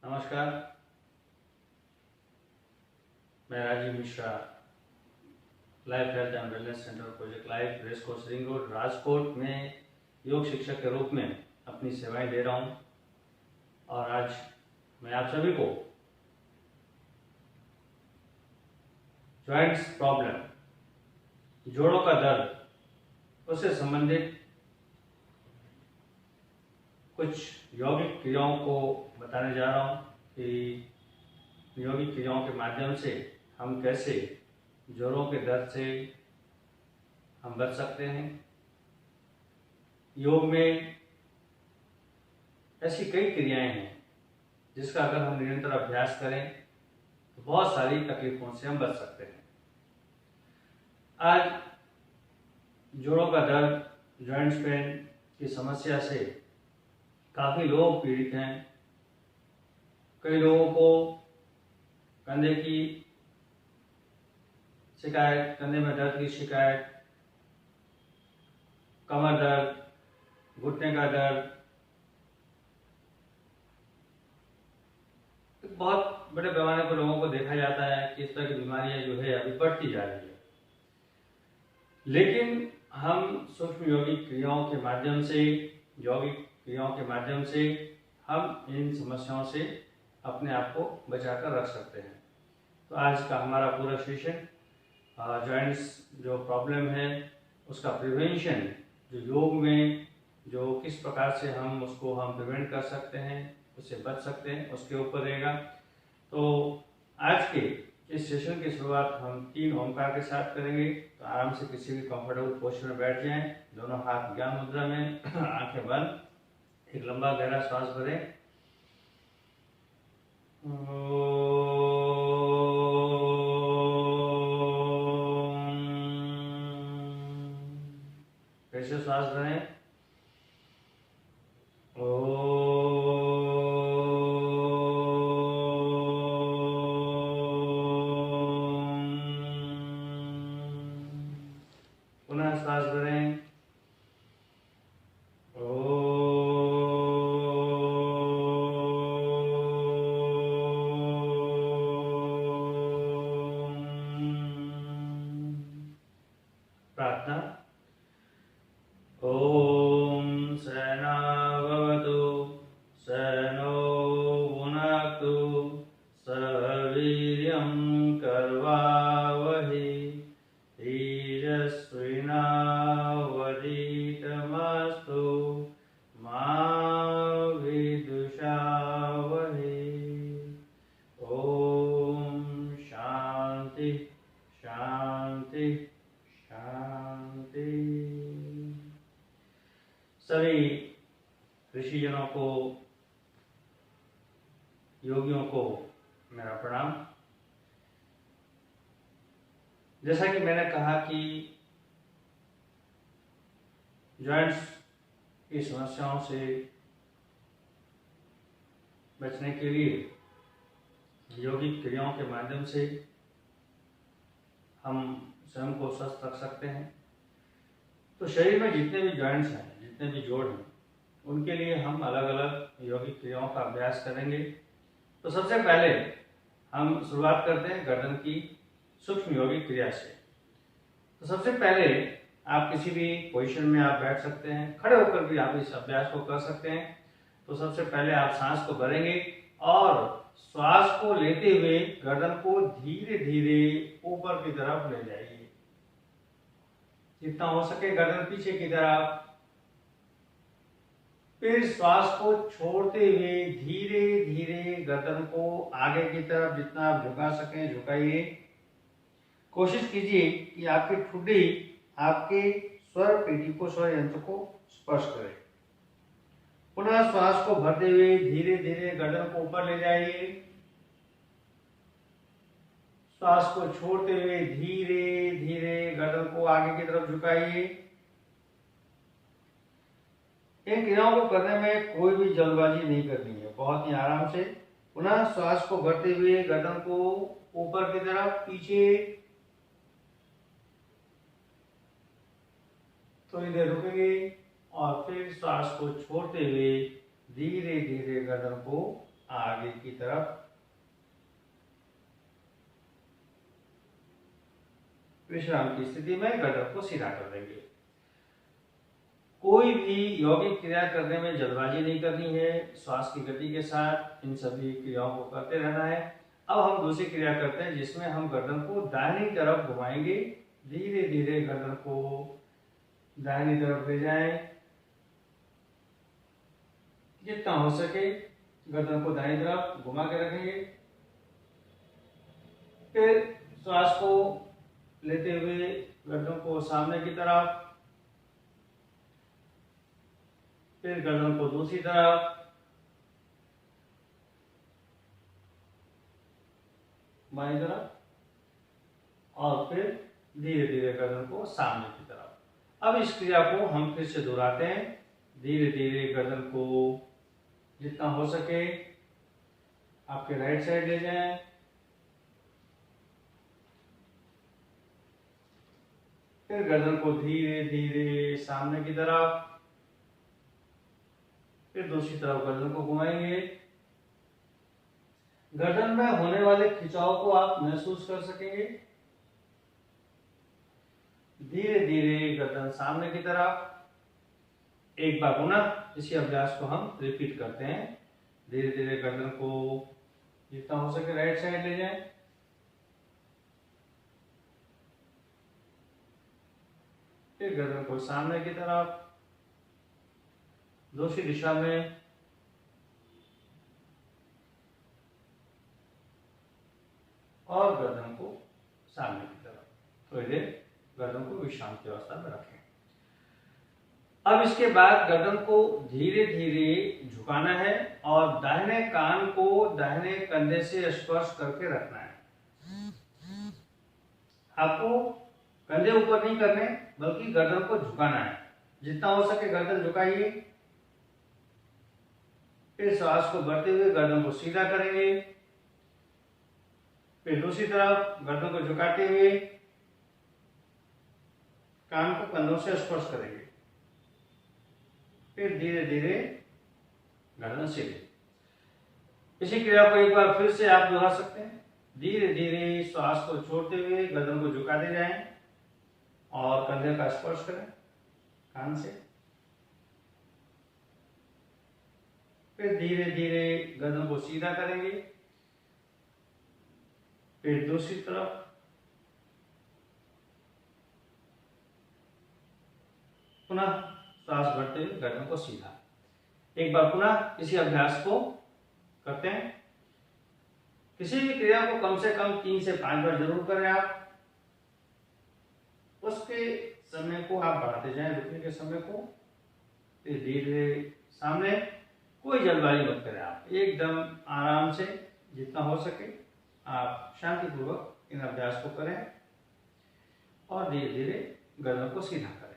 नमस्कार, मैं Rajiv Mishra, life health and wellness centre project life race course ring road Rajkot में योग शिक्षक के रूप में अपनी सेवाएं दे रहा हूं। और आज मैं आप सभी को जॉइंट्स प्रॉब्लम, जोड़ों का दर्द, उससे संबंधित कुछ यौगिक क्रियाओं को बताने जा रहा हूं कि यौगिक क्रियाओं के माध्यम से हम कैसे जोड़ों के दर्द से हम बच सकते हैं। योग में ऐसी कई क्रियाएं हैं जिसका अगर हम निरंतर अभ्यास करें तो बहुत सारी तकलीफों से हम बच सकते हैं। आज जोड़ों का दर्द, जॉइंट्स पेन की समस्या से काफ़ी लोग पीड़ित हैं। कई लोगों को कंधे की शिकायत, कंधे में दर्द की शिकायत, कमर दर्द, घुटने का दर्द, बहुत बड़े पैमाने पर लोगों को देखा जाता है कि इस तरह की बीमारियां जो है अभी बढ़ती जा रही है। लेकिन हम सूक्ष्म यौगिक क्रियाओं के माध्यम से, यौगिक क्रियाओं के माध्यम से हम इन समस्याओं से अपने आप को बचाकर रख सकते हैं। तो आज का हमारा पूरा सेशन जॉइंट्स जो प्रॉब्लम है उसका प्रिवेंशन, जो योग में जो किस प्रकार से हम उसको प्रिवेंट कर सकते हैं, उससे बच सकते हैं, उसके ऊपर रहेगा। तो आज के इस सेशन की शुरुआत हम 3 ओंकार के साथ करेंगे। तो आराम से किसी भी कंफर्टेबल पोस्चर में बैठ जाएं, दोनों हाथ ज्ञान मुद्रा में, आंखें बंद, एक लंबा गहरा श्वास भरें। फिर से श्वास भरें। पुनः श्वास भरें। प्रार्थना। ओम सहना भवतु, सहनो भुनक्तु, सह वीर्यं करवावहै, तेजस्विनावधीतमस्तु मा विद्विषावहै। ओम शांति शांति शांति। सभी ऋषिजनों को, योगियों को मेरा प्रणाम। जैसा कि मैंने कहा कि जॉइंट्स की समस्याओं से बचने के लिए यौगिक क्रियाओं के माध्यम से हम स्वयं को स्वस्थ रख सकते हैं। तो शरीर में जितने भी जॉइंट्स हैं, जितने भी जोड़ हैं, उनके लिए हम अलग अलग यौगिक क्रियाओं का अभ्यास करेंगे। तो सबसे पहले हम शुरुआत करते हैं गर्दन की सूक्ष्म यौगिक क्रिया से। तो सबसे पहले आप किसी भी पोजीशन में आप बैठ सकते हैं, खड़े होकर भी आप इस अभ्यास को कर सकते हैं। तो सबसे पहले आप सांस को भरेंगे और श्वास को लेते हुए गर्दन को धीरे धीरे ऊपर की तरफ ले जाइए, जितना हो सके गर्दन पीछे की तरफ। फिर श्वास को छोड़ते हुए धीरे धीरे गर्दन को आगे की तरफ जितना आप झुका सकें झुकाइए। कोशिश कीजिए कि आपकी ठुड्डी आपके स्वर पेटी को, स्वर यंत्र को स्पर्श करे। पुनः श्वास को भरते हुए धीरे धीरे गर्दन को ऊपर ले जाइए। श्वास को छोड़ते हुए धीरे धीरे गर्दन को आगे की तरफ झुकाइए। इन क्रियाओं को करने में कोई भी जल्दबाजी नहीं करनी है, बहुत ही आराम से। पुनः श्वास को भरते हुए गर्दन को ऊपर की तरफ, पीछे, थोड़ी देर रुकेंगे और फिर श्वास को छोड़ते हुए धीरे धीरे गर्दन को आगे की तरफ विश्राम की स्थिति में गर्दन को सीधा कर देंगे। कोई भी यौगिक क्रिया करने में जल्दबाजी नहीं करनी है, श्वास की गति के साथ इन सभी क्रियाओं को करते रहना है। अब हम दूसरी क्रिया करते हैं जिसमें हम गर्दन को दाहिनी तरफ घुमाएंगे। धीरे धीरे गर्दन को दाहिनी तरफ ले जाएं, जितना हो सके गर्दन को दाहिनी तरफ घुमा के रखेंगे। फिर श्वास को लेते हुए गर्दन को सामने की तरफ, फिर गर्दन को दूसरी तरफ, बाईं तरफ, और फिर धीरे धीरे गर्दन को सामने की तरफ। अब इस क्रिया को हम फिर से दोहराते हैं। धीरे धीरे गर्दन को जितना हो सके आपके राइट साइड ले जाएं, फिर गर्दन को धीरे धीरे सामने की तरफ, फिर दूसरी तरफ गर्दन को घुमाएंगे। गर्दन में होने वाले खिंचाव को आप महसूस कर सकेंगे। धीरे धीरे गर्दन सामने की तरफ। एक बार पुनः इसी अभ्यास को हम रिपीट करते हैं। धीरे धीरे गर्दन को जितना हो सके राइट साइड ले जाएं, फिर गर्दन को सामने की तरफ, दूसरी दिशा में, और गर्दन को सामने की तरफ। थोड़ी देर गर्दन को विश्राम की अवस्था में रखें। अब इसके बाद गर्दन को धीरे धीरे झुकाना है और दाहिने कान को दाहिने कंधे से स्पर्श करके रखना है। आपको कंधे ऊपर नहीं करने, बल्कि गर्दन को झुकाना है। जितना हो सके गर्दन झुकाइए। फिर श्वास को भरते हुए गर्दन को सीधा करेंगे। फिर दूसरी तरफ गर्दन को झुकाते हुए कान को कंधों से स्पर्श करेंगे। फिर धीरे धीरे गर्दन सीधे। इसी क्रिया को एक बार फिर से आप दोहरा सकते हैं। धीरे धीरे श्वास को छोड़ते हुए गर्दन को झुकाते जाएं और कंधे का स्पर्श करें कान से। फिर धीरे धीरे गर्दन को सीधा करेंगे। फिर दूसरी तरफ, पुनः श्वास भरते हुए गर्दन को सीधा। एक बार पुनः इसी अभ्यास को करते हैं। किसी भी क्रिया को कम से कम 3 से 5 बार जरूर करें आप। उसके समय को आप बढ़ाते जाएं, रुकने के समय को। फिर धीरे सामने, कोई जल्दबाजी मत करें आप। एकदम आराम से जितना हो सके आप शांतिपूर्वक इन अभ्यास को करें और धीरे धीरे गर्दन को सीधा करें।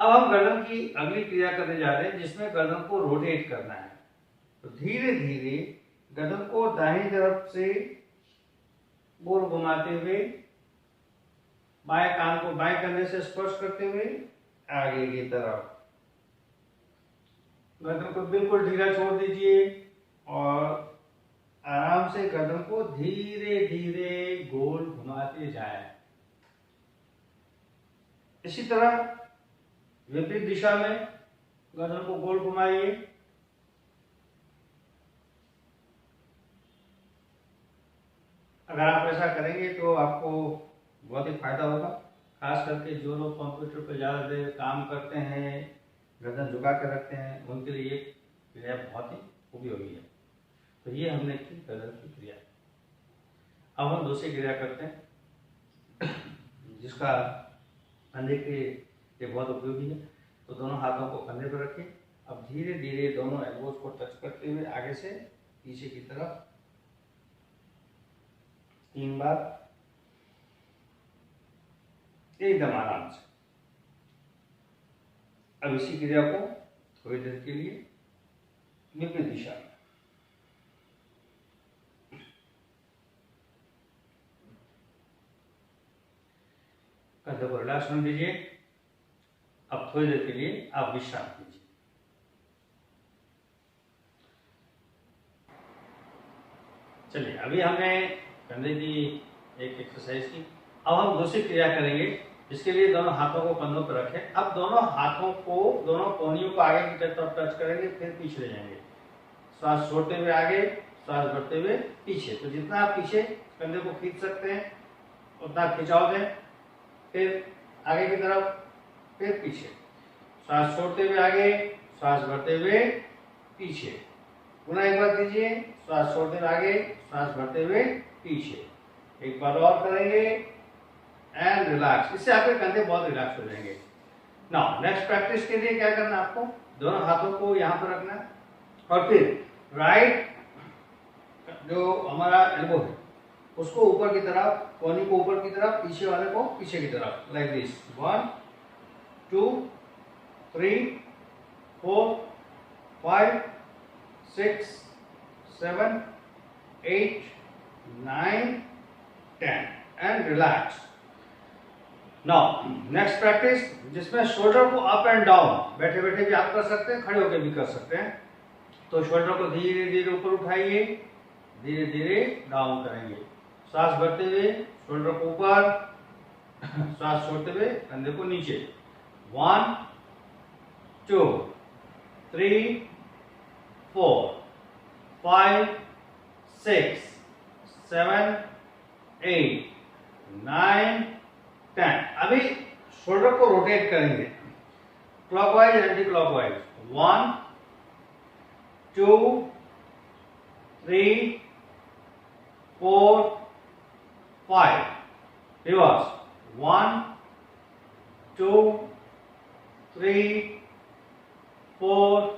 अब हम गर्दन की अगली क्रिया करने जा रहे हैं जिसमें गर्दन को रोटेट करना है। तो धीरे धीरे गर्दन को दाहिनी तरफ से गोल घुमाते हुए बाएं कान को बाएं कंधे से स्पर्श करते हुए आगे की तरफ गर्दन को बिल्कुल ढीला छोड़ दीजिए और आराम से गर्दन को धीरे धीरे गोल घुमाते जाएं। इसी तरह विपरीत दिशा में गर्दन को गोल घुमाइए। अगर आप ऐसा करेंगे तो आपको बहुत ही फायदा होगा। खास करके जो लोग कंप्यूटर पर ज़्यादा देर काम करते हैं, गर्दन झुका कर रखते हैं, उनके लिए ये क्रिया बहुत ही उपयोगी है। तो ये हमने की गर्दन की क्रिया। अब हम दूसरी क्रिया करते हैं जिसका कंधे के लिए बहुत उपयोगी है। तो दोनों हाथों को कंधे पर रखें। अब धीरे धीरे दोनों एल्बोज को टच करते हुए आगे से पीछे की तरफ 3 बार एकदम आराम से। अब इसी क्रिया को थोड़ी देर के लिए विपरीत दिशा में। कंधे को रिलैक्स होने दीजिए। अब थोड़ी देर के लिए आप विश्राम कीजिए। चलिए, अभी हमने कंधे की एक एक्सरसाइज की। अब हम दूसरी क्रिया करेंगे। इसके लिए दोनों हाथों को कंधों पर रखें। अब दोनों हाथों को, दोनों कोहनियों को आगे की तरफ टच करेंगे, फिर पीछे ले जाएंगे। श्वास छोड़ते हुए आगे, श्वास बढ़ते हुए पीछे। तो जितना आप पीछे कंधे को खींच सकते हैं उतना खिंचाव दें। फिर आगे की तरफ, फिर पीछे। श्वास छोड़ते हुए आगे, श्वास बढ़ते हुए पीछे। पुनः एक बार कीजिए, श्वास छोड़ते हुए आगे, श्वास बढ़ते हुए पीछे। एक बार और करेंगे एंड रिलैक्स। इससे आपके कंधे बहुत रिलैक्स हो जाएंगे। नाउ नेक्स्ट प्रैक्टिस के लिए क्या करना है आपको, दोनों हाथों को यहाँ पर रखना है और फिर राइट जो हमारा एल्बो है उसको ऊपर की तरफ, कोहनी को ऊपर की तरफ, पीछे वाले को पीछे की तरफ, like this. 1 2 3 4 5 6 7 8 9 10 and relax. Now next practice जिसमें शोल्डर को अप एंड डाउन, बैठे बैठे भी आप कर सकते हैं, खड़े होकर भी कर सकते हैं। तो शोल्डर को धीरे धीरे ऊपर उठाइए, धीरे धीरे डाउन करेंगे। श्वास भरते हुए शोल्डर को ऊपर, श्वास छोड़ते हुए कंधे को नीचे। 1 2 3 4 5 6 7 8 9 10। अभी शोल्डर को रोटेट करेंगे clockwise anti clockwise. 1 2 3 4 5 reverse. 1 2 3 4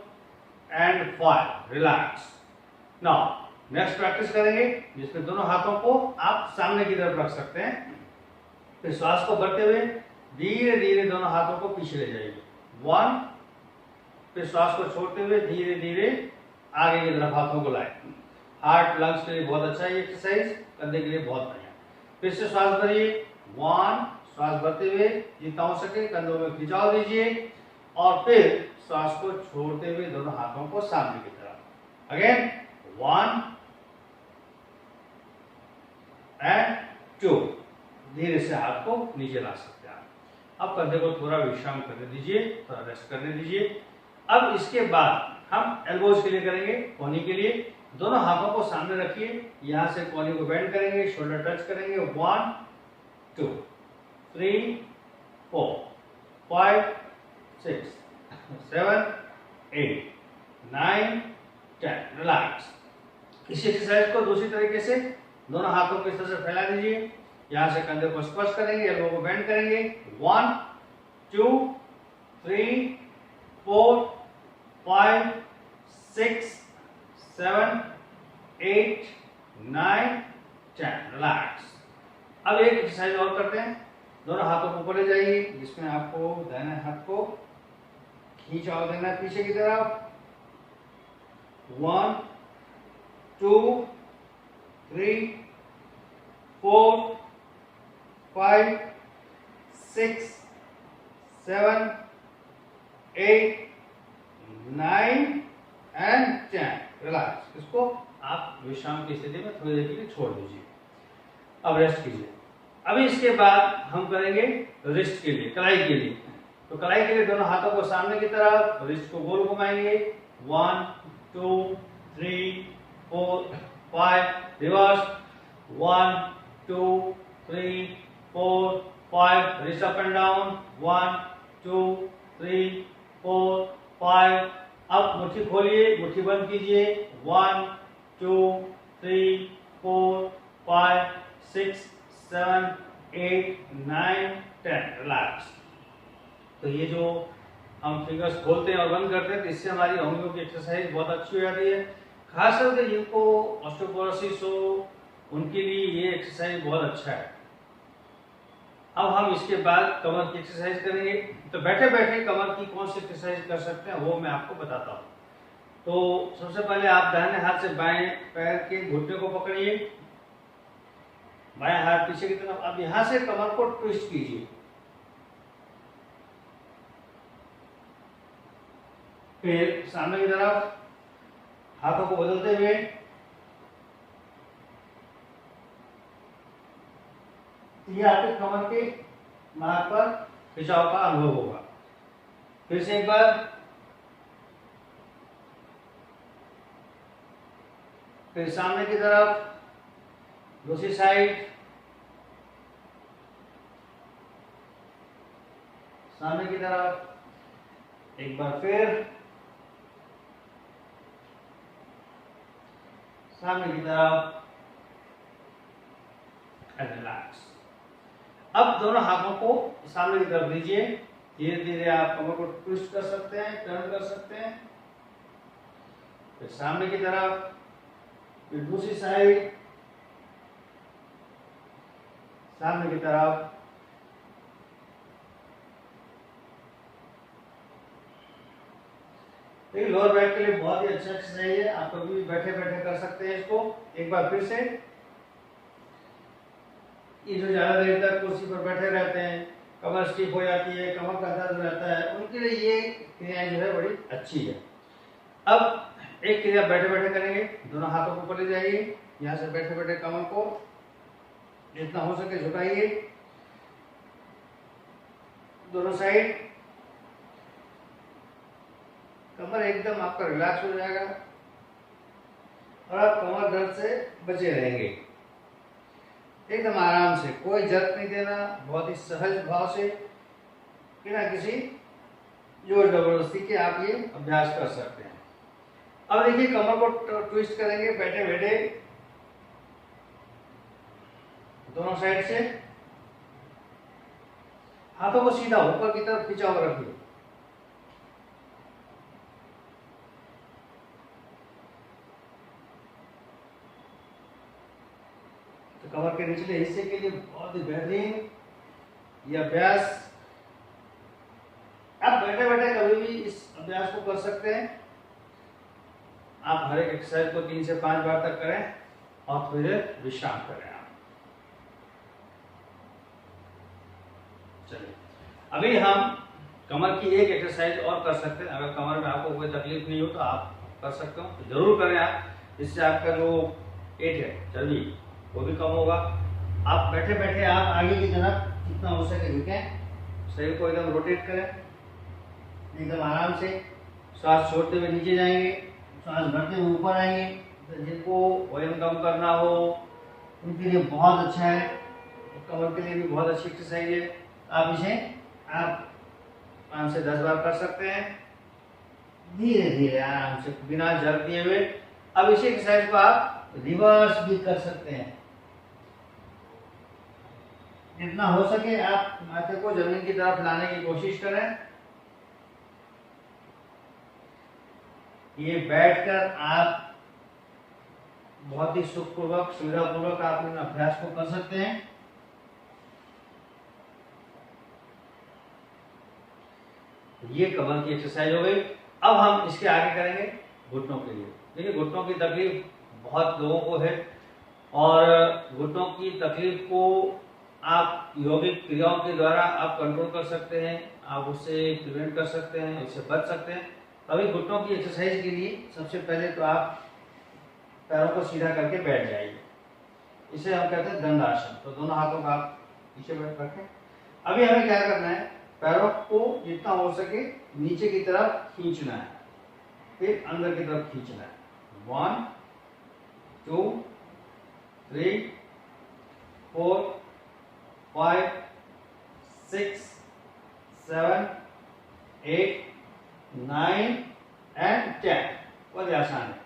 and 5 relax. Now next practice करेंगे जिसमें दोनों हाथों को आप सामने की तरफ रख सकते हैं। फिर श्वास को भरते हुए धीरे धीरे दोनों हाथों को पीछे ले जाइए। 1, फिर श्वास को छोड़ते हुए धीरे धीरे आगे की तरफ हाथों को लाए। हार्ट लंग्स के लिए बहुत अच्छा है एक्सरसाइज, कंधे के लिए बहुत बढ़िया। फिर से श्वास भरिए। 1, श्वास भरते हुए जितना हो सके कंधों में खिंचाव दीजिए और फिर श्वास को छोड़ते हुए दोनों हाथों को सामने की तरफ। अगेन 1 एंड 2, धीरे से हाथ को नीचे ला सकते हैं आप। अब कंधे को थोड़ा विश्राम करने दीजिए, थोड़ा रेस्ट करने दीजिए। अब इसके बाद हम एल्बोज के लिए करेंगे, कोहनी के लिए। दोनों हाथों को सामने रखिए, यहां से कोहनी को बेंड करेंगे, शोल्डर टच करेंगे। 1 2 3 4 5 6 7 8 9 10 रिलैक्स। इस एक्सरसाइज को दूसरी तरीके से दोनों हाथों को इस तरह से फैला दीजिए, यहां से कंधे को स्पर्श करेंगे, एल्बो को बेंड करेंगे। 1 2 3 4 5 6 7 8 9 10 रिलैक्स। अब एक एक्सरसाइज और करते हैं। दोनों हाथों को ऊपर ले जाइए, जिसमें आपको दाहिने हाथ को खींचाव देना है पीछे की तरफ। 1 2 3 4 5 6 7 8 9 एंड 10 रिलैक्स। इसको आप विश्राम की स्थिति में थोड़ी देर के लिए छोड़ दीजिए। अब रेस्ट कीजिए। अभी इसके बाद हम करेंगे रिस्ट के लिए, कलाई के लिए। तो कलाई के लिए दोनों हाथों को सामने की तरफ, रिस्ट को गोल घुमाएंगे। 1 2 3 4 5 reverse. 1 2 3 4 5 wrist up and down. 1 2 3 4 5। अब मुट्ठी खोलिए, मुट्ठी बंद कीजिए। 1 2 3 4 5 6 7 8 9 10 रिलैक्स। तो ये जो हम फिंगर्स खोलते हैं और बंद करते हैं, तो इससे हमारी अंगों की एक्सरसाइज बहुत अच्छी हो जाती है। खास करके जिनको ऑस्टियोपोरोसिस हो उनके लिए ये एक्सरसाइज बहुत अच्छा है। अब हम इसके बाद कमर की एक्सरसाइज करेंगे। तो बैठे बैठे कमर की कौन सी एक्सरसाइज कर सकते हैं वो मैं आपको बताता हूँ। तो सबसे पहले आप दाहिने हाथ से बाएं पैर के घुटने को पकड़िए, बाएं हाथ पीछे की तरफ। अब यहां से कमर को ट्विस्ट कीजिए, फिर सामने की तरफ हाथों को बदलते हुए तो ये आपके कमर के मार्ग पर खिंचाव का अनुभव होगा। फिर से एक बार, फिर सामने की तरफ, दूसरी साइड, सामने की तरफ, एक बार फिर सामने की तरफ, एंड रिलैक्स। अब दोनों हाथों को सामने की तरफ लीजिए। धीरे धीरे आप कमर को ट्विस्ट कर सकते हैं, टर्न कर सकते हैं। फिर सामने की तरफ, फिर दूसरी साइड, सामने की तरफ। देखिए लोअर बैक के लिए बहुत ही अच्छा एक्सरसाइज है, आप कभी भी बैठे बैठे कर सकते हैं इसको। एक बार फिर से, ये जो ज्यादा देर तक कुर्सी पर बैठे रहते हैं, कमर स्टिफ हो जाती है, कमर का दर्द रहता है, उनके लिए ये क्रियाएं जो है बड़ी अच्छी है। अब एक क्रिया बैठे बैठे करेंगे। दोनों हाथों को ऊपर ले जाइए, यहाँ से बैठे बैठे कमर को जितना हो सके झुकाइए, दोनों साइड। कमर एकदम आपका रिलैक्स हो जाएगा और आप कमर दर्द से बचे रहेंगे। एकदम आराम से, कोई जर्क नहीं देना, बहुत ही सहज भाव से, बिना किसी जोर जबरदस्ती के आप ये अभ्यास कर सकते हैं। अब देखिए कमर को ट्विस्ट करेंगे बैठे बैठे, दोनों साइड से। हाथों को सीधा ऊपर की तरफ खींचा हुआ रखिए। तो कमर के निचले हिस्से के लिए बहुत ही बेहतरीन यह अभ्यास। आप बैठे बैठे कभी भी इस अभ्यास को कर सकते हैं। आप हर एक एक्सरसाइज को 3 से 5 बार तक करें और फिर विश्राम करें। आप चलिए, अभी हम कमर की एक एक्सरसाइज और कर सकते हैं। अगर कमर में आपको कोई तकलीफ नहीं हो तो आप कर सकते हो, तो जरूर करें आप। इससे आपका जो पेट है, चर्बी, वो भी कम होगा। आप बैठे बैठे आप आगे की तरफ जितना हो सके झुकें, शरीर को एकदम रोटेट करें, एकदम आराम से। सांस छोड़ते हुए नीचे जाएंगे, सांस भरते हुए ऊपर आएंगे। तो जिनको वजन कम करना हो उनके लिए बहुत अच्छा है, कमर के लिए भी बहुत अच्छी एक्सरसाइज है। आप इसे 5 से 10 बार कर सकते हैं, धीरे धीरे आराम से, बिना जर्क दिए हुए। अब इसी एक्सरसाइज को आप रिवर्स भी कर सकते हैं। जितना हो सके आप माथे को जमीन की तरफ लाने की कोशिश करें। ये बैठकर आप बहुत ही सुखपूर्वक, सुविधापूर्वक आप इन अभ्यास को कर सकते हैं। ये कमर की एक्सरसाइज हो गई। अब हम इसके आगे करेंगे घुटनों के लिए। देखिए घुटनों की तकलीफ बहुत लोगों को है और घुटनों की तकलीफ को आप यौगिक क्रियाओं के द्वारा आप कंट्रोल कर सकते हैं, आप उससे प्रिवेंट कर सकते हैं, उससे बच सकते हैं। अभी घुटनों की एक्सरसाइज के लिए सबसे पहले तो आप पैरों को सीधा करके बैठ जाइए। इसे हम कहते हैं दंडासन। तो दोनों हाथों का आप पीछे बैठ रखें। अभी हमें क्या करना है, पैरों को जितना हो सके नीचे की तरफ खींचना है, फिर अंदर की तरफ खींचना है। 1 2 3 4 5 6 7 8 9 एंड 10। बहुत आसान है।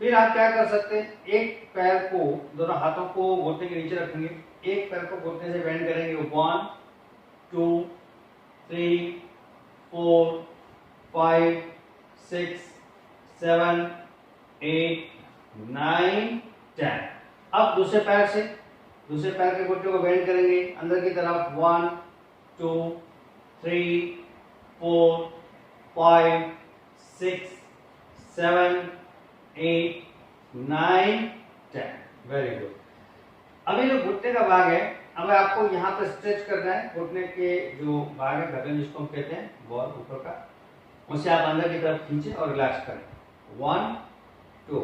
फिर आप क्या कर सकते हैं, एक पैर को, दोनों हाथों को घुटने के नीचे रखेंगे, एक पैर को घुटने से बेंड करेंगे। 1 2 3 4 5 6 7 8 9 10। अब दूसरे पैर के घुटने को बेंड करेंगे अंदर की तरफ। 1 2 3 4 5 6 7 8 9 10। Very good. अभी जो घुटने का भाग है, अब आपको यहाँ पर स्ट्रेच करना है। घुटने के जो भाग है, ढक्कन जिसको हम कहते हैं, बॉल ऊपर का, उसे आप अंदर की तरफ खींचे और रिलैक्स करें। 1 2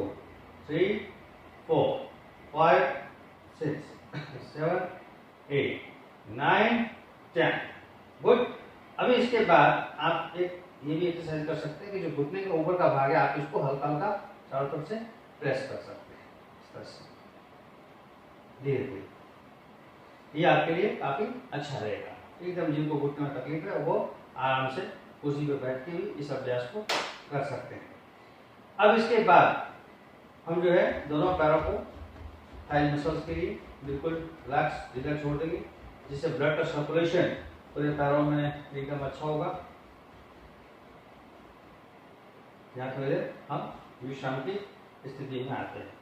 3 4 5 6 7 8 9, 10। गुड। अभी इसके बाद आप एक ये भी एक्सरसाइज कर सकते हैं कि जो घुटने के ऊपर का भाग है आप इसको हल्का हल्का चारों तरफ से प्रेस कर सकते हैं इस तरह से धीरे धीरे। ये आपके लिए काफी अच्छा रहेगा। एकदम जिनको घुटने में तकलीफ है वो आराम से कुर्सी पर बैठ के भी इस अभ्यास को कर सकते हैं। अब इसके बाद हम जो है दोनों पैरों को थाई मसल्स के लिए बिल्कुल रिलैक्स ढीला छोड़ देंगे, जिससे ब्लड का सर्कुलेशन पूरे पैरों में एकदम अच्छा होगा। यहाँ थोड़ी देर हम विश्राम की स्थिति में आते हैं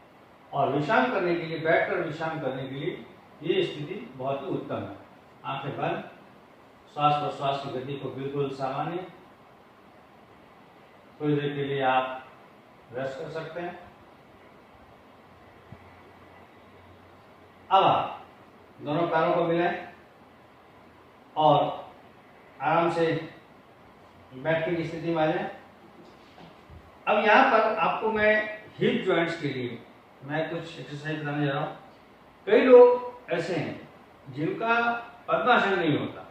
और विश्राम करने के लिए, बैठकर विश्राम करने के लिए ये स्थिति बहुत ही उत्तम है। आंखें बंद, श्वास प्रश्वास की गति को बिल्कुल सामान्य। थोड़ी देर के लिए आप रेस्ट कर सकते हैं। अब आप दोनों पैरों को मिलाएं और आराम से बैठने की स्थिति में आ जाएं। अब यहाँ पर आपको मैं हिप जॉइंट्स के लिए मैं कुछ एक्सरसाइज बताने जा रहा हूँ। कई लोग ऐसे हैं जिनका पद्मासन नहीं होता,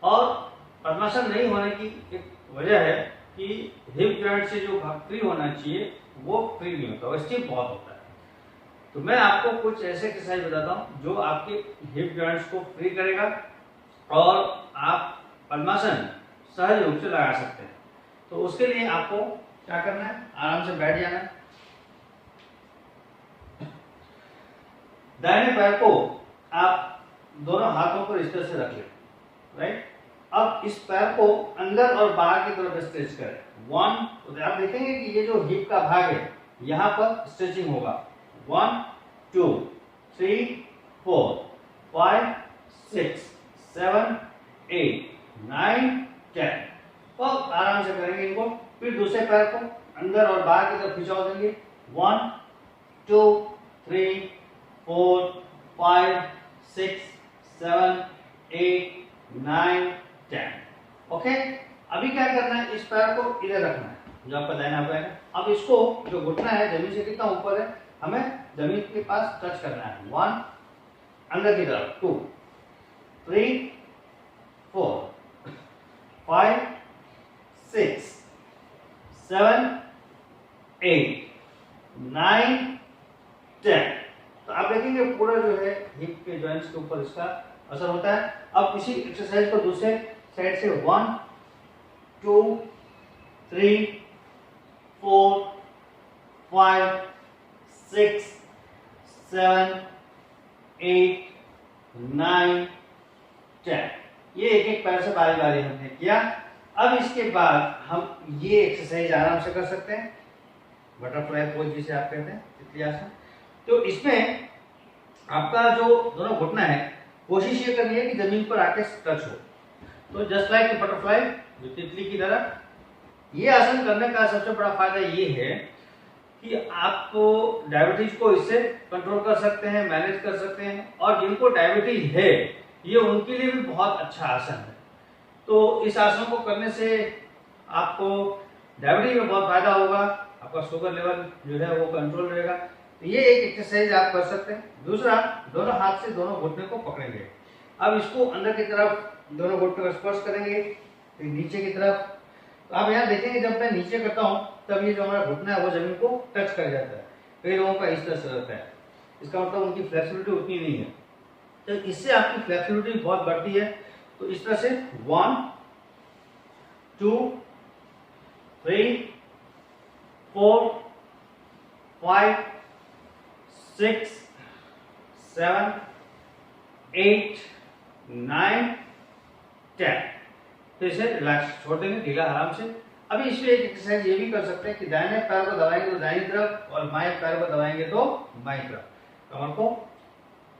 और पद्मासन नहीं होने की एक वजह है कि हिप जॉइंट से जो भाग फ्री होना चाहिए वो फ्री नहीं होता, वो स्टिफ बहुत होता है। तो मैं आपको कुछ ऐसे एक्सरसाइज बताता हूँ जो आपके हिप जॉइंट्स को फ्री करेगा और आप पद्मासन सहज रूप से लगा सकते हैं। तो उसके लिए आपको क्या करना है, आराम से बैठ जाना है। दाहिने पैर को आप दोनों हाथों पर इस तरह से रख लें, राइट। अब इस पैर को अंदर और बाहर की तरफ स्ट्रेच करें। 1, तो आप देखेंगे कि ये जो हिप का भाग है यहाँ पर स्ट्रेचिंग होगा। 1, 2, 3, 4, 5, 6, 7, 8, 9, 10। तो आराम से करेंगे इनको। फिर दूसरे पैर को अंदर और बाहर की तरफ खिंचाव देंगे। 1, 2, 3, 4, 5, 6, 7, 8, 9, 10। ओके। अभी क्या करना है, इस पैर को इधर रखना है जो आपका दाहिना पैर है। अब इसको जो घुटना है जमीन से कितना ऊपर है, हमें जमीन के पास टच करना है। 1, अंदर की तरफ 2, 3, 4, 5, 6, 7, 8, 9, 10। तो आप देखेंगे पूरा जो है हिप के जॉइंट्स के ऊपर इसका असर होता है। अब इसी एक्सरसाइज को दूसरे साइड से 1, 2, 3, 4, 5, 6, 7, 8, 9, 10। ये एक एक पैर से बारी बारी हमने किया। अब इसके बाद हम ये एक्सरसाइज आराम से कर सकते हैं, बटरफ्लाई पोज जिसे आप कहते हैं, तितली आसन। तो इसमें आपका जो दोनों घुटना है, कोशिश ये करनी है कि जमीन पर आके टच हो। तो जस्ट लाइक बटरफ्लाई, जो तितली की तरह। ये आसन करने का सबसे बड़ा फायदा ये है कि आप डायबिटीज को इससे कंट्रोल कर सकते हैं, मैनेज कर सकते हैं। और जिनको डायबिटीज है ये उनके लिए भी बहुत अच्छा आसन है। तो इस आसन को करने से आपको डायबिटीज में बहुत फायदा होगा, आपका शुगर लेवल जो है वो कंट्रोल रहेगा। तो ये एक एक्सरसाइज आप कर सकते हैं। दूसरा, दोनों हाथ से दोनों घुटने को पकड़ेंगे। अब इसको अंदर की तरफ दोनों घुटने को स्पर्श करेंगे, फिर नीचे की तरफ। तो आप यहाँ देखेंगे जब मैं नीचे करता हूँ तब ये जो हमारा घुटना है वो जमीन को टच कर जाता है। कई लोगों का इस तरह से रहता है, इसका मतलब उनकी फ्लेक्सिबिलिटी उतनी नहीं है। तो इससे आपकी फ्लेक्सिबिलिटी बहुत बढ़ती है। तो इस तरह से 1, 2, 3, 4, 5, 6, 7, 8, 9, 10। तो इसे रिलैक्स छोड़ देंगे, ढीला आराम से। अभी इसमें एक एक्सरसाइज ये भी कर सकते हैं कि दाहिने पैर को दबाएंगे तो दाहिनी तरफ और बाएं पैर को दबाएंगे तो बाईं तरफ। कमर को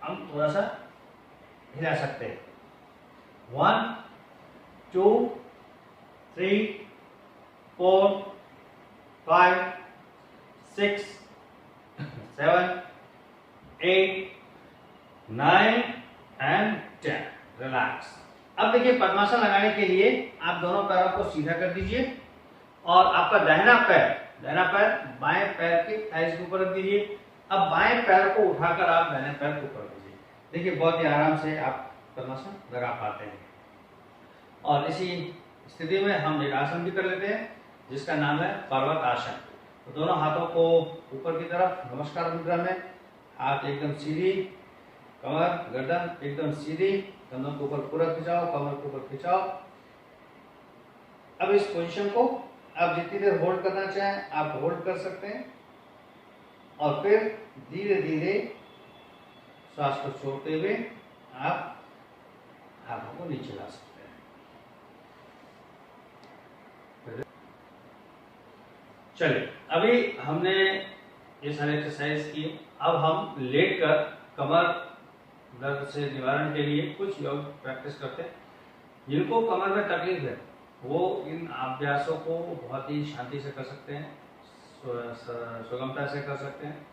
हम थोड़ा सा हिला सकते हैं। 1, 2, 3, 4, 5, 6, 7, 8, 9 एंड 10। रिलैक्स। अब देखिए, पद्मासन लगाने के लिए आप दोनों पैरों को सीधा कर दीजिए और आपका दाहिना पैर बाएं पैर के थाइस के ऊपर रख दीजिए। अब बाएं पैर को उठाकर आप दाहिने पैर को ऊपर दीजिए। देखिए बहुत ही आराम से आप पद्मासन लगा पाते हैं। और इसी स्थिति में हम एक आसन भी कर लेते हैं जिसका नाम है पर्वत आसन। तो दोनों हाथों को ऊपर की तरफ नमस्कार मुद्रा में, हाथ एकदम सीधी, कमर गर्दन एकदम सीधी, कंधों के ऊपर पूरा खिंचाओ, कमर के ऊपर खिंचाओ। अब इस पोजीशन को आप जितनी देर होल्ड करना चाहें आप होल्ड कर सकते हैं और फिर धीरे धीरे श्वास को छोड़ते हुए आप हाथों को नीचे ला सकते हैं। चलिए, अभी हमने ये सारे एक्सरसाइज की। अब हम लेट कर कमर दर्द से निवारण के लिए कुछ योग प्रैक्टिस करते हैं। जिनको कमर में तकलीफ है वो इन अभ्यासों को बहुत ही शांति से कर सकते हैं, सुगमता से कर सकते हैं।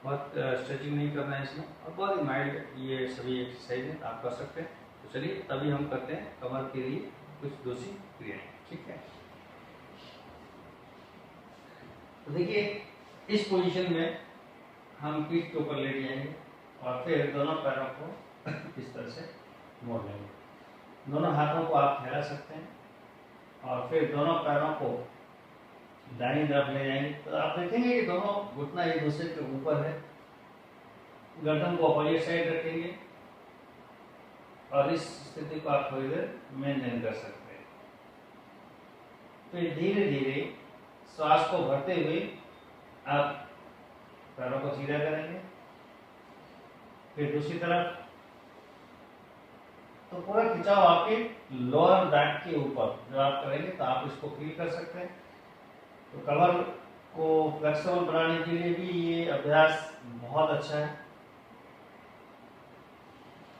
बहुत स्ट्रेचिंग नहीं करना है इसमें, और बहुत ही माइल्ड ये सभी एक्सरसाइज है, आप कर सकते हैं। तो चलिए तभी हम करते हैं कमर के लिए कुछ दूसरी क्रियाएं, ठीक है। तो देखिए इस पोजीशन में हम पीठ के ऊपर लेट जाएंगे और फिर दोनों पैरों को इस तरह से मोड़ लेंगे। दोनों हाथों को आप फैला सकते हैं और फिर दोनों पैरों को दाहिनी तरफ ले जाएंगे। तो आप देखेंगे कि दोनों घुटना एक दूसरे के ऊपर है। गर्दन को अपोजिट साइड रखेंगे और इस स्थिति को आप थोड़ी देर मेंटेन कर सकते हैं। फिर धीरे धीरे श्वास को भरते हुए आप पैरों को सीधा करेंगे। फिर दूसरी तरफ, तो पूरा खिंचाव आपके लोअर बैक के ऊपर जो आप करेंगे तो आप इसको फील कर सकते हैं। तो कमर को फ्लेक्सिबल बनाने के लिए भी ये अभ्यास बहुत अच्छा है।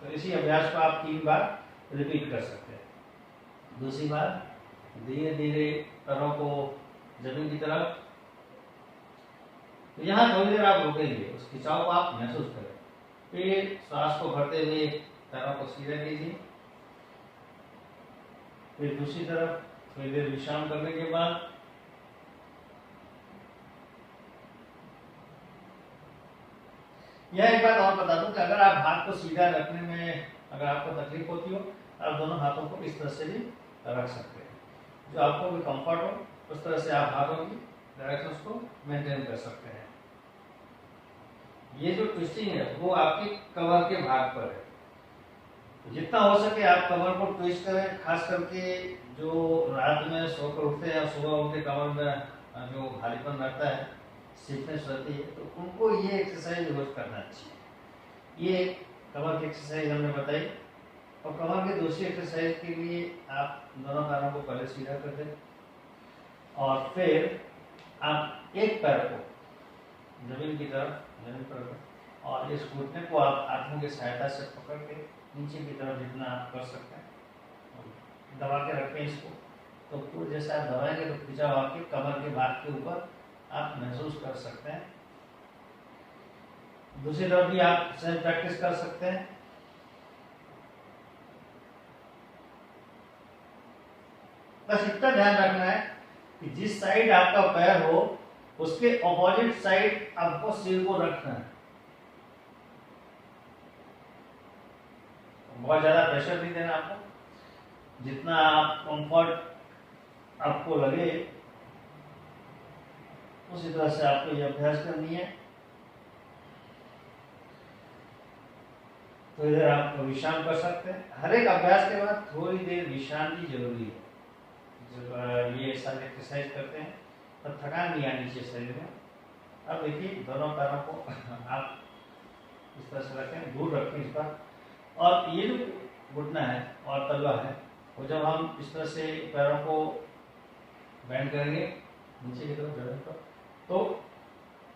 तो इसी अभ्यास को आप 3 बार रिपीट कर सकते हैं। दूसरी बार धीरे धीरे पैरों को जमीन की तरफ, तो यहाँ थोड़ी देर आप रुकेंगे, उस खिंचाव को आप महसूस करें। फिर श्वास को भरते हुए पैरों को सीधा कीजिए। फिर दूसरी तरफ थोड़ी देर विश्राम करने के बाद यह एक बात और बता दूं कि अगर आप हाथ को सीधा रखने में अगर आपको तकलीफ होती हो तो आप दोनों हाथों को इस तरह से भी रख सकते हैं। जो आपको भी कंफर्ट हो उस तरह से आप हाथों की डायरेक्शंस को मेंटेन कर सकते हैं। ये जो ट्विस्टिंग है वो आपके कमर के भाग पर है। जितना हो सके आप कमर को ट्विस्ट करें, खास करके जो रात में सोकर उठते हैं, सुबह उठ के कमर में जो भारीपन रहता है, स्टिफनेस रहती है, तो उनको ये एक्सरसाइज रोज करना चाहिए। ये कमर की एक्सरसाइज हमने बताई। और कमर की दूसरी एक्सरसाइज के लिए आप दोनों पैरों को पहले सीधा कर दें और फिर आप एक पैर को जमीन की तरफ और इस घुटने को आप हाथों की सहायता से पकड़ के नीचे की तरफ जितना आप कर सकते हैं दबा के रखें इसको। तो पूरे जैसे आप दबाएंगे तो खिंचाव आपके कमर के भाग के ऊपर आप महसूस कर सकते हैं। दूसरी तरफ भी आप सेम प्रैक्टिस कर सकते हैं। बस इतना ध्यान रखना है कि जिस साइड आपका पैर हो उसके ऑपोजिट साइड आपको सिर को रखना है। बहुत ज्यादा प्रेशर नहीं देना आपको, जितना आप कंफर्ट आपको लगे उसी तरह से आपको ये अभ्यास करनी है। तो इधर आप विश्राम कर सकते हैं। हर एक अभ्यास के बाद थोड़ी देर विश्राम की जरूरी है। जब ये सारे एक्सरसाइज करते हैं तब थकान नहीं आनी चाहिए शरीर में। अब देखिए दोनों पैरों को आप इस तरह से रखें, दूर रखें इस पर। और ये जो घुटना है और तलवा है वो जब हम इस तरह से पैरों को बैंड करेंगे नीचे की तरफ जमीन पर, तो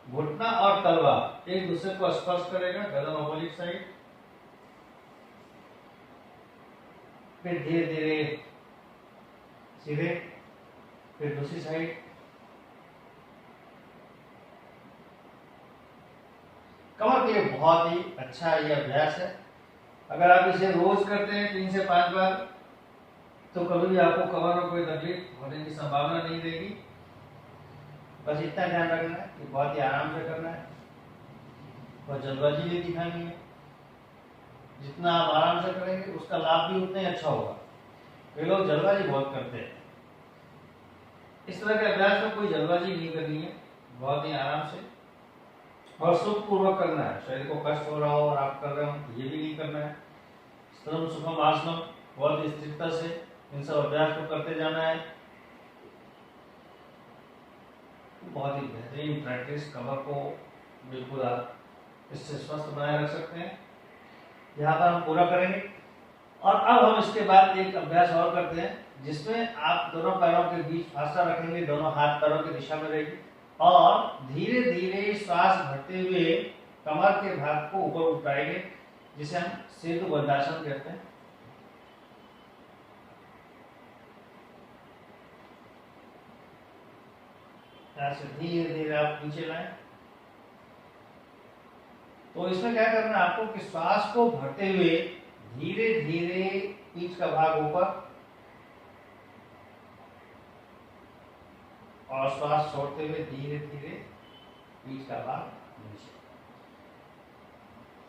घुटना और तलवा एक दूसरे को स्पर्श करेगा, गर्दन ऑपोजिट साइड। फिर धीरे धीरे सीधे, फिर दूसरी साइड। कमर के लिए बहुत ही अच्छा ये अभ्यास है। अगर आप इसे रोज करते हैं 3 से 5 बार तो कभी भी आपको कमर में कोई तकलीफ होने की संभावना नहीं रहेगी। बस इतना ध्यान रखना है कि बहुत ही आराम से करना है, बहुत जल्दबाजी नहीं दिखानी है। जितना आप आराम से करेंगे उसका लाभ भी उतना ही अच्छा होगा। कई लोग जल्दबाजी बहुत करते हैं। इस तरह के अभ्यास में कोई जल्दबाजी नहीं करनी है, बहुत ही आराम से और सुखपूर्वक करना है। शरीर को कष्ट हो रहा हो और आप कर रहे हो ये भी नहीं करना है। स्तनम सुखम आसनम बहुत ही स्थिरता से इन सब अभ्यास को करते जाना है। बहुत ही बेहतरीन प्रैक्टिस, कमर को बिल्कुल आप इससे स्वस्थ बनाए रख सकते हैं। यहाँ पर हम पूरा करेंगे और अब हम इसके बाद एक अभ्यास और करते हैं जिसमें आप दोनों पैरों के बीच फासला रखेंगे, दोनों हाथ पैरों की दिशा में रहेगी और धीरे धीरे श्वास भरते हुए कमर के भाग को ऊपर उठाएंगे, जिसे हम सेतु बद्धासन कहते हैं। ऐसे धीरे धीरे आप नीचे लाएं। तो इसमें क्या करना है आपको कि श्वास को भरते हुए धीरे धीरे पीठ का भाग ऊपर और श्वास छोड़ते हुए धीरे धीरे पीठ का भाग नीचे।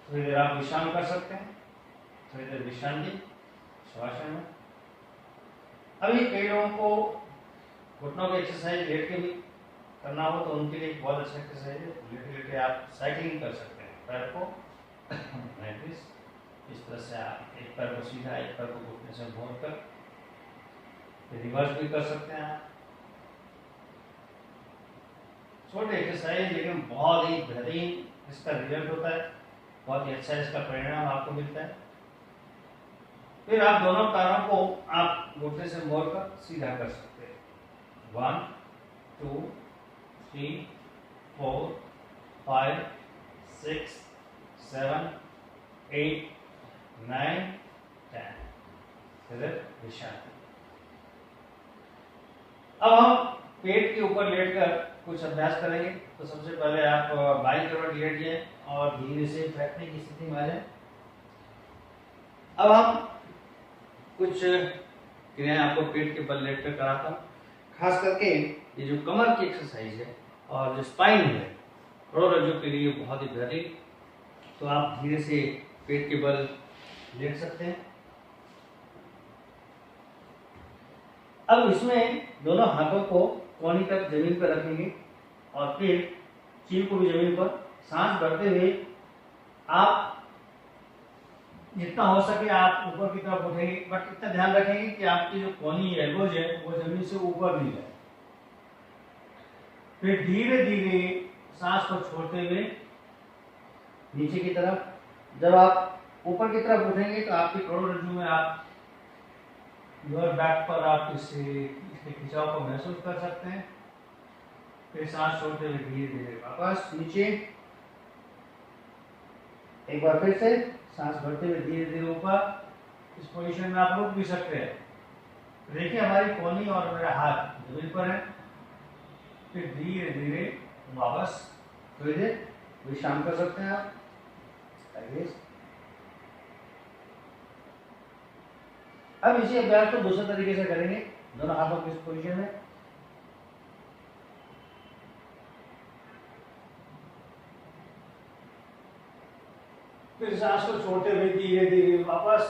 थोड़ी देर आप विश्राम कर सकते हैं, थोड़ी देर विश्राम दी श्वासन में। अभी कई लोगों को घुटनों की एक्सरसाइज लेट के भी करना हो तो उनके लिए बहुत अच्छा एक्सरसाइज है। लेटे लेटे आप साइकिलिंग कर सकते हैं, पैर को इस तरह से आप एक पैर को सीधा एक पैर को घुटने से मोड़ कर रिवर्स भी कर सकते हैं आप। छोटे एक्सरसाइज लेकिन बहुत ही बेहतरीन इसका रिजल्ट होता है, बहुत ही अच्छा इसका परिणाम आपको मिलता है। फिर आप दोनों पैरों को आप घुटने से मोड़कर सीधा कर सकते हैं। 1 2 3 4 5 6 7 8 9 10। फिर विश्राम। अब हम पेट के ऊपर लेटकर कुछ अभ्यास करेंगे। तो सबसे पहले आप बाईं तरफ लेट जाएं और धीरे से बैठने की स्थिति में आ जाएं। अब हम कुछ क्रियाएं आपको पेट के बल लेटकर कराता हूँ। खास करके ये जो कमर की एक्सरसाइज है और जो स्पाइन है, करोड़रज्जु के लिए बहुत ही बेहतरीन। तो आप धीरे से पेट के बल लेट सकते हैं। अब इसमें दोनों हाथों को कोहनी तक जमीन पर रखेंगे और फिर चीन को भी जमीन पर सांस भरते हुए आप जितना हो सके आप ऊपर की तरफ उठेंगे, बट इतना ध्यान रखेंगे कि आपकी जो कोहनी एल्बोज है वो जमीन से ऊपर नहीं जाए। फिर धीरे धीरे सांस को छोड़ते हुए नीचे की तरफ। जब आप ऊपर की तरफ उठेंगे तो आपकी करोड़रज्जु में आप लोअर बैक पर आप इसके खिंचाव को महसूस कर सकते हैं। फिर सांस छोड़ते हुए धीरे धीरे वापस नीचे। एक बार फिर से सांस भरते हुए धीरे धीरे ऊपर। इस पोजीशन में आप रुक भी सकते हैं। देखिए हमारी कोहनी और मेरा हाथ जमीन पर है। फिर धीरे धीरे वापस थोड़ी देर विश्राम कर सकते हैं आप। अब इसी अभ्यास को दूसरे तरीके से करेंगे, दोनों हाथों की इस पोजीशन में। फिर सांस को छोड़ते हुए धीरे धीरे वापस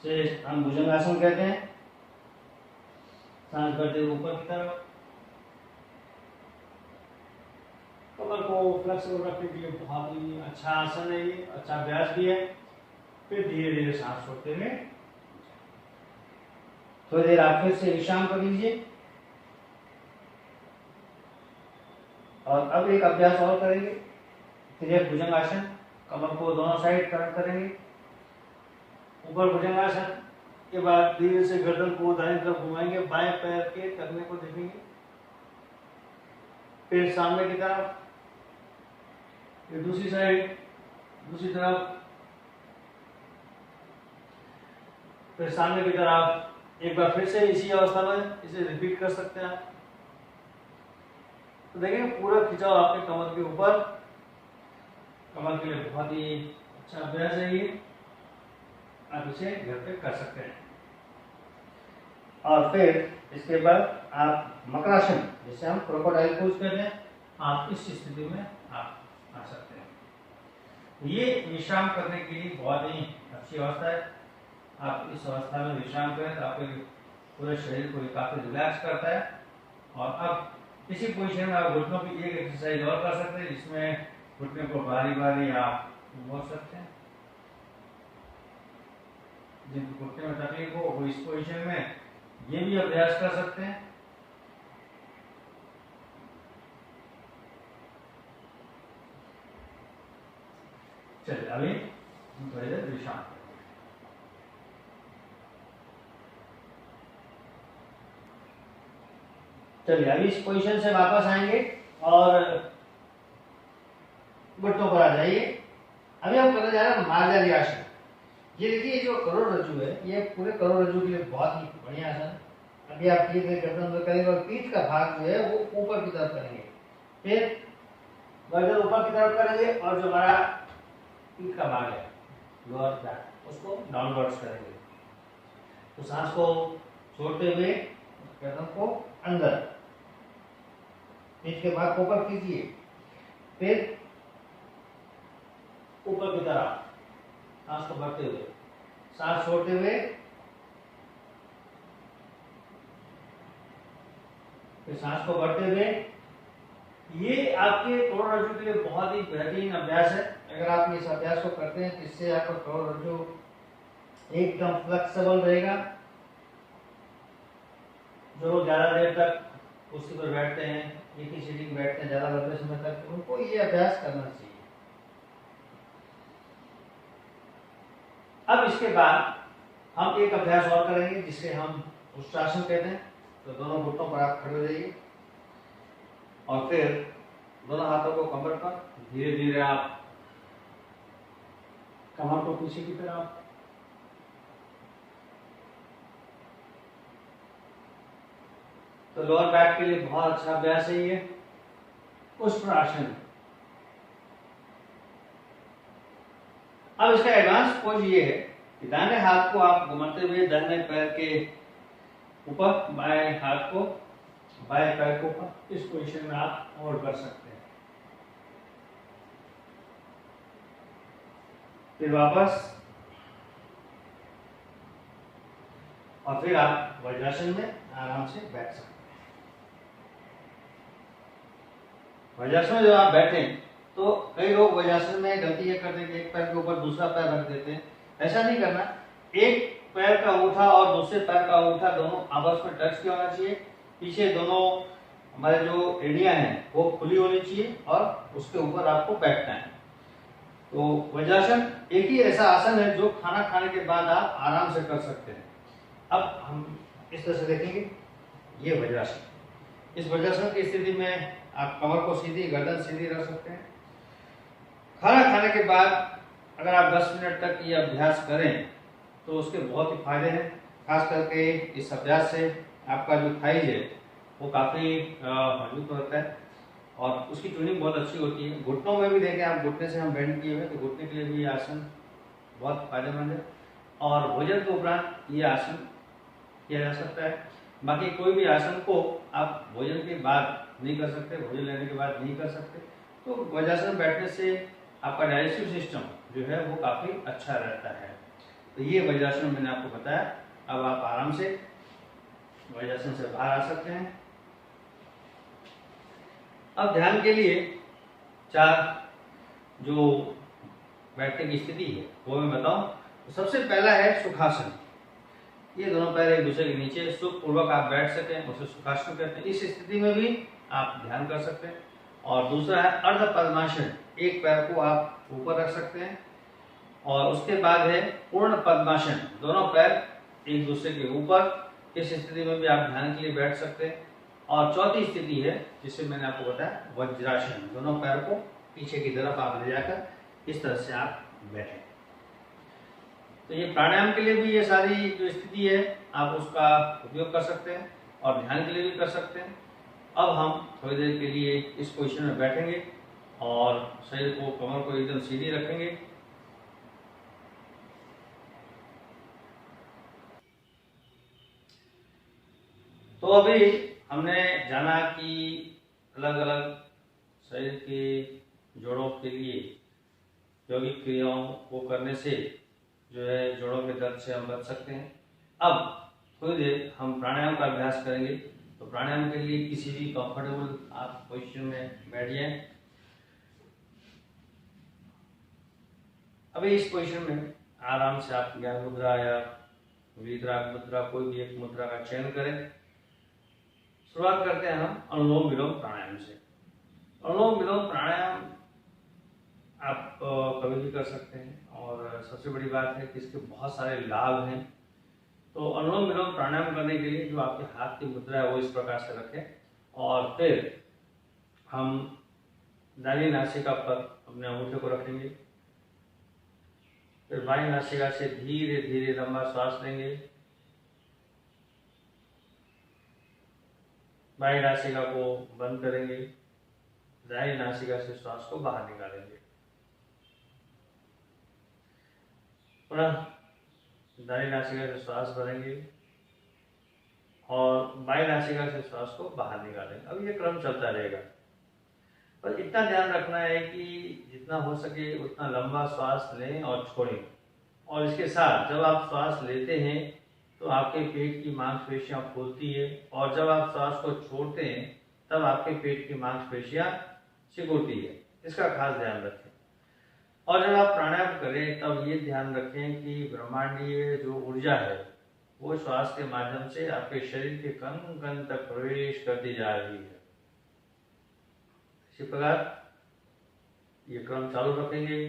से हम भुजंगासन कहते हैं। सांस भरते हुए ऊपर की तरफ। कमर को फ्लेक्सिबल रखने के लिए बहुत ही अच्छा आसन है, ये अच्छा अभ्यास भी है। फिर धीरे धीरे सांस छोड़ते हुए थोड़ी देर आप फिर से विश्राम कर लीजिए। और अब एक अभ्यास और करेंगे, फिर भुजंगासन। कमर को दोनों साइड टर्न करेंगे, ऊपर भुजंगासन के बाद धीरे से गर्दन को दाहिनी तरफ घुमाएंगे, बाएं पैर के तलने को देखेंगे। फिर सामने की तरफ, फिर दूसरी साइड, दूसरी तरफ, फिर सामने की तरफ। एक बार फिर से इसी अवस्था में इसे रिपीट कर सकते हैं आप। तो देखिए पूरा खिंचाव आपके कमर के ऊपर। कमर के लिए बहुत ही अच्छा अभ्यास है ये, आप इसे घर पे कर सकते हैं। और फिर इसके बाद आप मकरासन, जिसे हम क्रोकोडाइल पोज कहते हैं, आप इस स्थिति में आप आ सकते हैं। ये विश्राम करने के लिए बहुत ही अच्छी अवस्था है। आप इस अवस्था में विश्राम करें तो आपके पूरे शरीर को काफी रिलैक्स करता है। और अब इसी पोजीशन में आप घुटनों की एक एक्सरसाइज और कर सकते हैं, जिसमें घुटने को बारी बारी आप मोड़ सकते हैं। जिनको घुटने में तकलीफ हो वो इस पोजीशन में ये भी अभ्यास कर सकते हैं। चलिए अभी हम थोड़ी देर विश्राम करेंगे। चलिए अभी इस पोजीशन से वापस आएंगे और घुटनों पर आ जाइए। अभी हम करने जा रहे हैं मार्जरी आसन। ये देखिए जो करोड़रज्जु है, ये पूरे करोड़रज्जु के लिए बहुत ही बढ़िया आसन है। अभी आप ये गर्दन पर करेंगे और पीठ का भाग जो है वो ऊपर की तरफ करेंगे। फिर गर्दन ऊपर की तरफ करेंगे और जो हमारा पीठ का भाग है लोअर बैक उसको डाउनवर्ड्स करेंगे। तो सांस को छोड़ते हुए गर्दन को अंदर, पीठ के भाग को ऊपर कीजिए। फिर ऊपर की तरफ सांस को भरते हुए, सांस छोड़ते हुए, फिर सांस को भरते हुए। ये आपके करोड़रज्जु के लिए बहुत ही बेहतरीन अभ्यास है। अगर आप इस अभ्यास को करते हैं तो इससे आपका करोड़रज्जु एकदम फ्लेक्सिबल रहेगा। जो लोग ज्यादा देर तक कुर्सी पर बैठते हैं, एक ही सीटिंग बैठते हैं ज्यादा लंबे समय तक, उनको ये अभ्यास करना चाहिए। अब इसके बाद हम एक अभ्यास और करेंगे जिसे हम उष्ट्रासन कहते हैं। तो दोनों घुटनों पर आप खड़े हो जाइए और फिर दोनों हाथों को कमर पर धीरे धीरे आप कमर को पीछे की तरफ, तो लोअर बैक के लिए बहुत अच्छा अभ्यास है ये उष्ट्रासन। अब इसका एडवांस पोज ये है कि दाहिने हाथ को आप घुमाते हुए दाहिने पैर के ऊपर, बाएं हाथ को बाएं पैर के ऊपर, इस पोजीशन में आप होल्ड कर सकते हैं। फिर वापस और फिर आप वज्रासन में आराम से बैठ सकते हैं। वज्रासन में जब आप बैठे तो कई लोग वज्रासन में गलती ये करते हैं कि एक पैर के ऊपर दूसरा पैर रख देते हैं। ऐसा नहीं करना। एक पैर का अंगूठा और दूसरे पैर का अंगूठा दोनों आपस में टच किया होना चाहिए। पीछे दोनों हमारे जो एड़ियां हैं वो खुली होनी चाहिए और उसके ऊपर आपको बैठना है। तो वज्रासन एक ही ऐसा आसन है जो खाना खाने के बाद आप आराम से कर सकते हैं। अब हम इस तरह से देखेंगे ये वज्रासन। इस वज्रासन की स्थिति में आप कमर को सीधी, गर्दन सीधी रख सकते हैं। खाना खाने के बाद अगर आप 10 मिनट तक ये अभ्यास करें तो उसके बहुत ही फायदे हैं। खास करके इस अभ्यास से आपका जो थाइज है वो काफ़ी मजबूत होता है और उसकी ट्यूनिंग बहुत अच्छी होती है। घुटनों में भी देखें आप, घुटने से हम बेंड किए हुए तो घुटने के लिए भी ये आसन बहुत फायदेमंद है। और भोजन के उपरांत ये आसन किया जा सकता है। बाकी कोई भी आसन को आप भोजन के बाद नहीं कर सकते, भोजन लेने के बाद नहीं कर सकते। तो वज्रासन बैठने से आपका डाइजेस्टिव सिस्टम जो है वो काफ़ी अच्छा रहता है। तो ये वज्रासन मैंने आपको बताया। अब आप आराम से वज्रासन से बाहर आ सकते हैं। अब ध्यान के लिए 4 जो बैठने की स्थिति है वो मैं बताऊं। तो सबसे पहला है सुखासन। ये दोनों पैर एक दूसरे के नीचे सुखपूर्वक आप बैठ सकें, उसे सुखासन कहते हैं। इस स्थिति में भी आप ध्यान कर सकते हैं। और दूसरा है अर्ध पद्मासन। एक पैर को आप ऊपर रख सकते हैं। और उसके बाद है पूर्ण पद्मासन। दोनों पैर एक दूसरे के ऊपर। इस स्थिति में भी आप ध्यान के लिए बैठ सकते हैं। और चौथी स्थिति है जिसे मैंने आपको बताया वज्रासन। दोनों पैर को पीछे की तरफ आप ले जाकर इस तरह से आप बैठें। तो ये प्राणायाम के लिए भी ये सारी जो स्थिति है आप उसका उपयोग कर सकते हैं और ध्यान के लिए भी कर सकते हैं। अब हम थोड़ी देर के लिए इस पोजीशन में बैठेंगे और शरीर को, कमर को एकदम सीधी रखेंगे। तो अभी हमने जाना कि अलग अलग शरीर के जोड़ों के लिए यौगिक क्रियाओं को करने से जो है जोड़ों के दर्द से हम बच सकते हैं। अब थोड़ी देर हम प्राणायाम का अभ्यास करेंगे। तो प्राणायाम के लिए किसी भी कंफर्टेबल आप पोजीशन में बैठ जाएं। अभी इस पोजीशन में आराम से आप ज्ञान मुद्रा या वीतराग मुद्रा कोई भी एक मुद्रा का चयन करें। शुरुआत करते हैं हम अनुलोम विलोम प्राणायाम से। अनुलोम विलोम प्राणायाम आप कभी भी कर सकते हैं और सबसे बड़ी बात है कि इसके बहुत सारे लाभ हैं। तो अनुलोम विलोम प्राणायाम करने के लिए जो आपके हाथ की मुद्रा है वो इस प्रकार से रखें और फिर हम दाहिनी नासिका पर अपने अंगूठे को रखेंगे। फिर बाईं नासिका से धीरे धीरे लंबा श्वास लेंगे। बाईं नासिका को बंद करेंगे। दाहिनी नासिका से श्वास को बाहर निकालेंगे। पुनः दाहिनी नासिका से श्वास भरेंगे और बाईं नासिका से श्वास को बाहर निकालेंगे। अब ये क्रम चलता रहेगा, पर इतना ध्यान रखना है कि जितना हो सके उतना लंबा श्वास लें और छोड़ें। और इसके साथ जब आप श्वास लेते हैं तो आपके पेट की मांसपेशियां फूलती है और जब आप श्वास को छोड़ते हैं तब आपके पेट की मांसपेशियां सिकुड़ती है। इसका खास ध्यान रखें। और जब आप प्राणायाम करें तब ये ध्यान रखें कि ब्रह्मांडीय जो ऊर्जा है वो श्वास के माध्यम से आपके शरीर के कण कण तक प्रवेश करती जा रही है। इसी प्रकार ये क्रम चालू रखेंगे।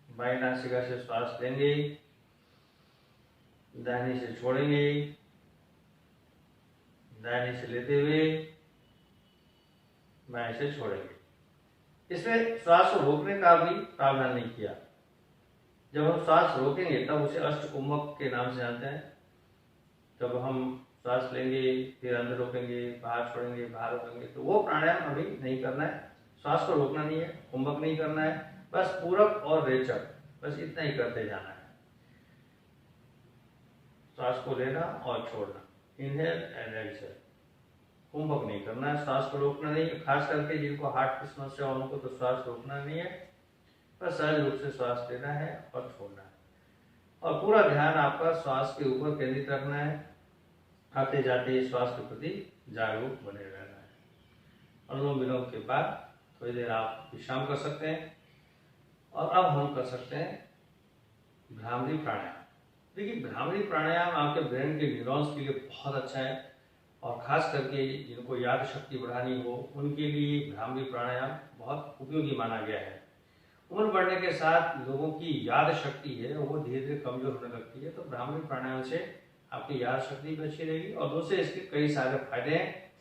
बाईं नासिका से श्वास लेंगे, दाहिनी से छोड़ेंगे, दाहिनी से लेते हुए बाएं से छोड़ेंगे। इसमें श्वास को रोकने का भी प्रावधान नहीं किया। जब हम श्वास रोकेंगे तब उसे अष्टकुंभक के नाम से जानते हैं। जब हम श्वास लेंगे फिर अंदर रोकेंगे, बाहर छोड़ेंगे, बाहर रोकेंगे, तो वो प्राणायाम अभी नहीं करना है। श्वास को रोकना नहीं है, कुंभक नहीं करना है, बस पूरक और रेचक, बस इतना ही करते जाना है। श्वास को लेना और छोड़ना, इनहेल एंड एक्सहेल। कुंभक नहीं करना है, श्वास को रोकना नहीं है। खास करके जिनको हार्ट की समस्या हो उनको तो श्वास रोकना नहीं है, बस सहज रूप से श्वास लेना है और छोड़ना है। और पूरा ध्यान आपका श्वास के ऊपर केंद्रित रखना है। आते जाते श्वास के प्रति जागरूक बने रहना है। अनुलोम विलोम के बाद थोड़ी देर आप विश्राम कर सकते हैं। और अब हम कर सकते हैं भ्रामरी प्राणायाम। देखिए, भ्रामरी प्राणायाम आपके ब्रेन के न्यूरॉन्स के लिए बहुत अच्छा है और खास करके जिनको याद शक्ति बढ़ानी हो उनके लिए भ्रामरी प्राणायाम बहुत उपयोगी माना गया है। उम्र बढ़ने के साथ लोगों की याद शक्ति है वो धीरे धीरे कमजोर होने लगती है, तो भ्रामरी प्राणायाम से आपकी याद शक्ति भी अच्छी रहेगी और दूसरे इसके कई सारे फायदे हैं।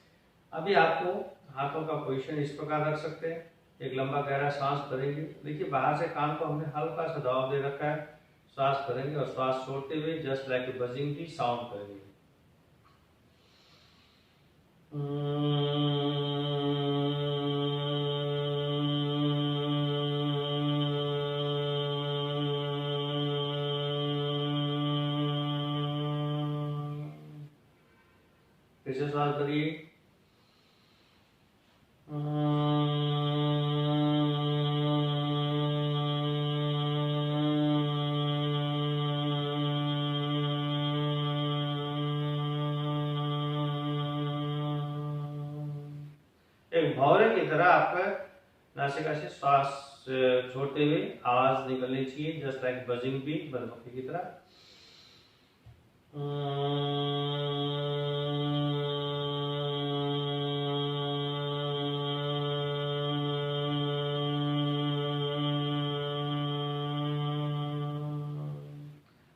अभी आपको हाथों का पोजीशन इस प्रकार रख सकते हैं। एक लंबा गहरा सांस भरेंगे। देखिए, बाहर से कान को हमने हल्का सा दबाव दे रखा है। सांस भरेंगे और सांस छोड़ते हुए जस्ट लाइक ए बजिंग की साउंड करेंगे। फिर से सांस भरिए। एक भौरे की तरह आपका नासिका से श्वास छोड़ते हुए आवाज निकलनी चाहिए, जस्ट लाइक बजिंग बीट, मधुमक्खी की तरह।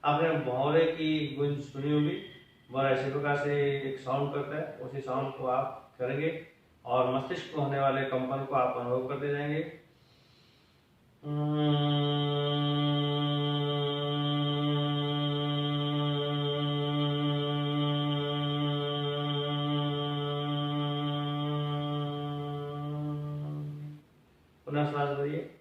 आपने भौरे की गूंज सुनी होगी, वह इसी प्रकार से एक साउंड करता है। उसी साउंड को आप करेंगे और मस्तिष्क को होने वाले कंपन को आप अनुभव करते जाएंगे। पुनः श्वास भरिए।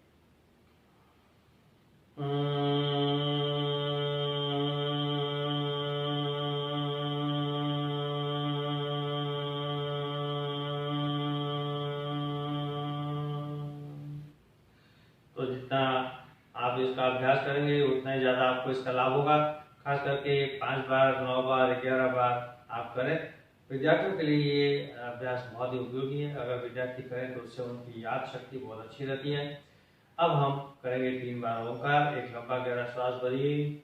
तो जितना आप इसका अभ्यास करेंगे उतना ही ज़्यादा आपको इसका लाभ होगा। खास करके 5 बार, 9 बार, 11 बार आप करें। विद्यार्थियों के लिए ये अभ्यास बहुत ही उपयोगी है। अगर विद्यार्थी करें तो उससे उनकी याद शक्ति बहुत अच्छी रहती है। अब हम करेंगे 3 बार ओंकार। एक लंबा गहरा श्वास भरिए।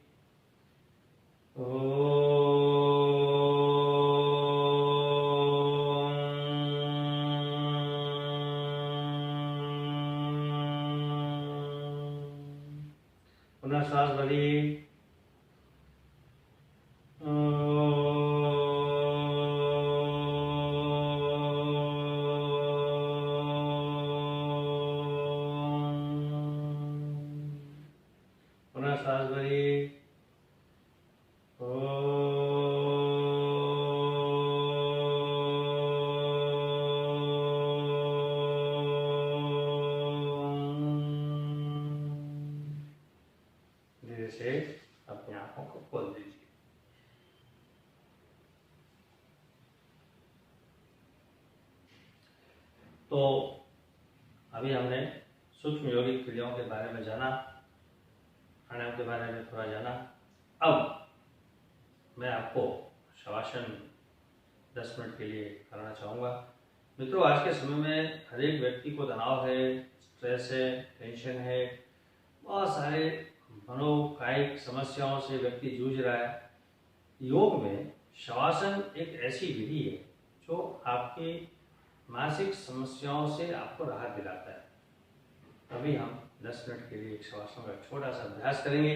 पुनः श्वास भरिए। पुनः श्वास भरिए। धीरे से अपनी आंखों को खोल दीजिए। तो अभी हमने सूक्ष्म योगिक क्रियाओं के बारे में जाना, प्राणायाम के बारे में थोड़ा जाना। अब मैं आपको शवासन 10 मिनट के लिए कराना चाहूँगा। मित्रों, आज के समय में हर एक व्यक्ति को तनाव है, स्ट्रेस है, टेंशन है, बहुत सारे मनोकायिक समस्याओं से व्यक्ति जूझ रहा है। योग में शवासन एक ऐसी विधि है जो आपकी मानसिक समस्याओं से आपको राहत दिलाता है। अभी हम 10 मिनट के लिए एक शवासन का छोटा सा अभ्यास करेंगे।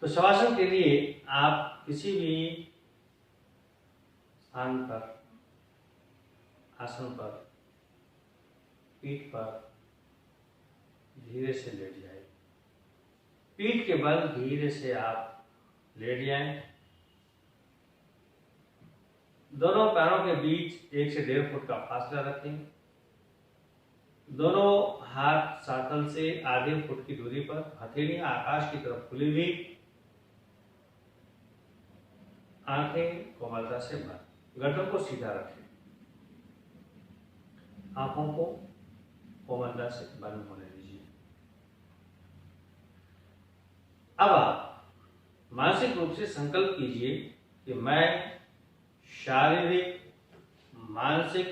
तो शवासन के लिए आप किसी भी स्थान पर, आसन पर, पीठ पर धीरे से लेट जाए। पीठ के बल धीरे से आप लेट जाएं। दोनों पैरों के बीच 1 से 1.5 फुट का फासला रखें। दोनों हाथ साथल से आधे फुट की दूरी पर, हथेलियां आकाश की तरफ खुली हुई, आंखें कोमलता से बंद, गर्दन को सीधा रखें, आंखों को कोमलता से बंद होने दीजिए। अब आप मानसिक रूप से संकल्प कीजिए कि मैं शारीरिक, मानसिक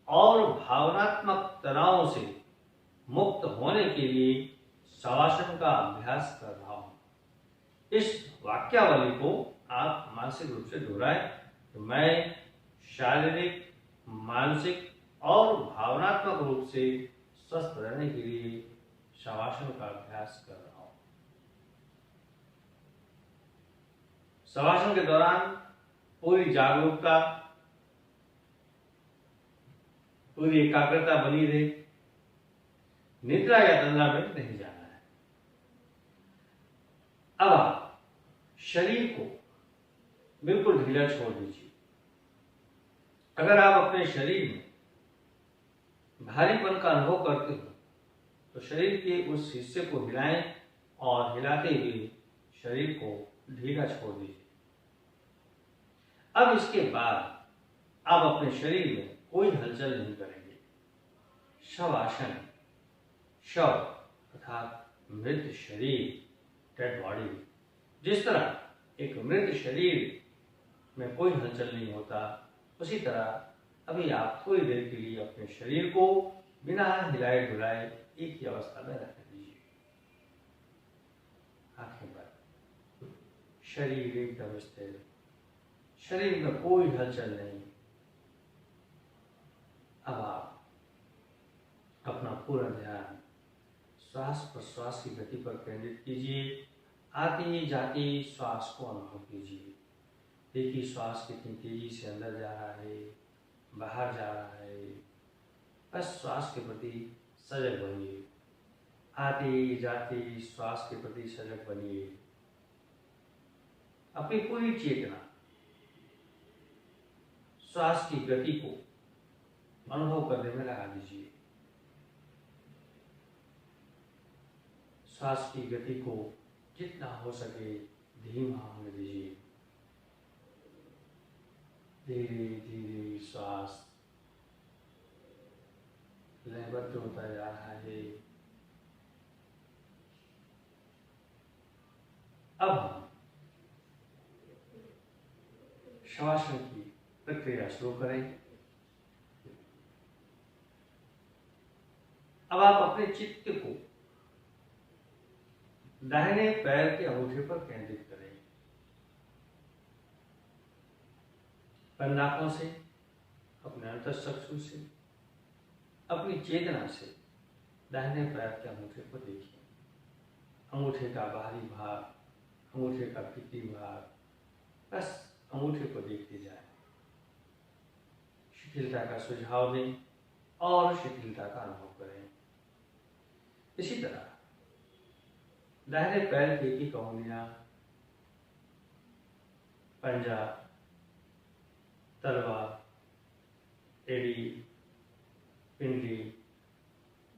और भावनात्मक तनाव से मुक्त होने के लिए शवासन का अभ्यास कर रहा हूं। इस वाक्यावली को आप मानसिक रूप से दोहराएं कि मैं शारीरिक, मानसिक और भावनात्मक रूप से स्वस्थ रहने के लिए शवासन का अभ्यास कर रहा हूं। शवासन के दौरान पूरी जागरूकता, पूरी एकाग्रता बनी रहे। निद्रा या तंद्रा में नहीं जाना है। अब आप शरीर को बिल्कुल ढीला छोड़ दीजिए। अगर आप अपने शरीर में भारीपन का अनुभव करते हो तो शरीर के उस हिस्से को हिलाएं और हिलाते हुए शरीर को ढीला छोड़ दीजिए। अब इसके बाद आप अपने शरीर में कोई हलचल नहीं करेंगे। शवासन, शव अर्थात मृत शरीर, डेड बॉडी, जिस तरह एक मृत शरीर में कोई हलचल नहीं होता, उसी तरह अभी आप थोड़ी देर के लिए अपने शरीर को बिना हिलाए डुलाए एक ही अवस्था में रख दीजिए। आंखें बंद, शरीर एकदम स्थिर, शरीर में कोई हलचल नहीं। अब आप अपना पूरा ध्यान श्वास प्रश्वास की गति पर केंद्रित कीजिए। आती जाती श्वास को अनुभव कीजिए। एक ही श्वास कितनी तेजी से अंदर जा रहा है, बाहर जा रहा है। बस श्वास के प्रति सजग बनिए। आती जाती श्वास के प्रति सजग बनिए। अपनी पूरी चेतना श्वास की गति को अनुभव करने में लगा दीजिए। श्वास की गति को जितना हो सके धीमा होने दीजिए। धीरे धीरे श्वास लयबद्ध होता जा रहा है। अब हम शवासन की प्रक्रिया शुरू करें। अब आप अपने चित्त को दाहिने पैर के अंगूठे पर केंद्रित करें। बंद आंखों से, अपने अंतःचक्षु से, अपनी चेतना से दाहिने पैर के अंगूठे को देखिए। अंगूठे का बाहरी भाग, अंगूठे का भीतरी भाग, बस अंगूठे को देखते जाए। शिथिलता का सुझाव दें और शिथिलता का अनुभव करें। इसी तरह दाहिने पैर की एक अंगुलियां पंजा, तलवा, एड़ी, पिंडली,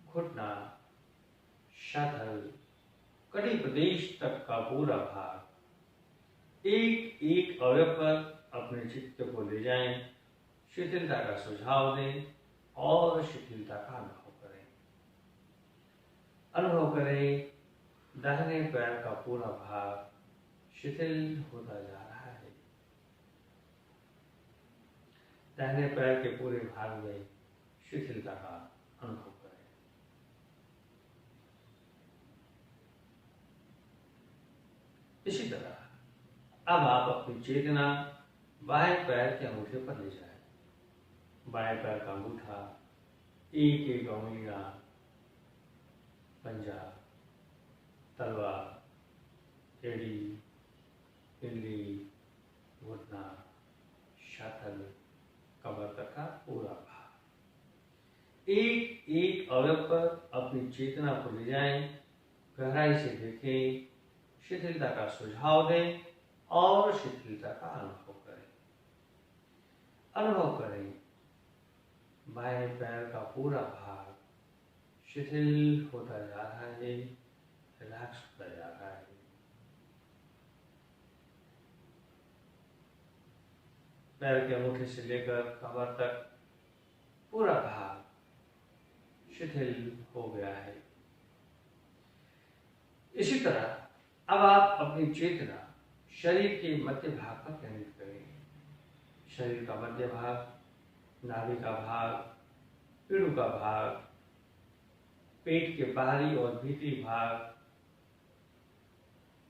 घुटना, शाथल, कटी प्रदेश तक का पूरा भाग एक एक अवयव पर अपने चित्त को ले जाएं, शिथिलता का सुझाव दें और शिथिलता का अनुभव करें। अनुभव करें दाहिने पैर का पूरा भाग शिथिल होता जा रहा है। दाहिने पैर के पूरे भाग में शिथिलता का अनुभव करें। इसी तरह अब आप अपनी चेतना बाएं पैर के अंगूठे पर ले जाएं। बाएं पैर का अंगूठा, एक एक अंगुलियां पंजा, तलवा, एड़ी, पिंडली, घुटना, शाथल, कमर तक का पूरा भाग एक एक अवयव पर अपनी चेतना को ले जाएं, गहराई से देखें, शिथिलता का सुझाव दें और शिथिलता का अनुभव करें। अनुभव करें बाएं पैर का पूरा भाग शिथिल होता जा रहा है, रिलैक्स होता जा रहा है। पैर के अंगूठे से लेकर कमर तक पूरा भाग शिथिल हो गया है। इसी तरह अब आप अपनी चेतना शरीर के मध्य भाग पर केंद्रित करें। शरीर का मध्य भाग, नाभि का भाग, पीढ़ू का भाग, पेट के बाहरी और भीतरी भाग,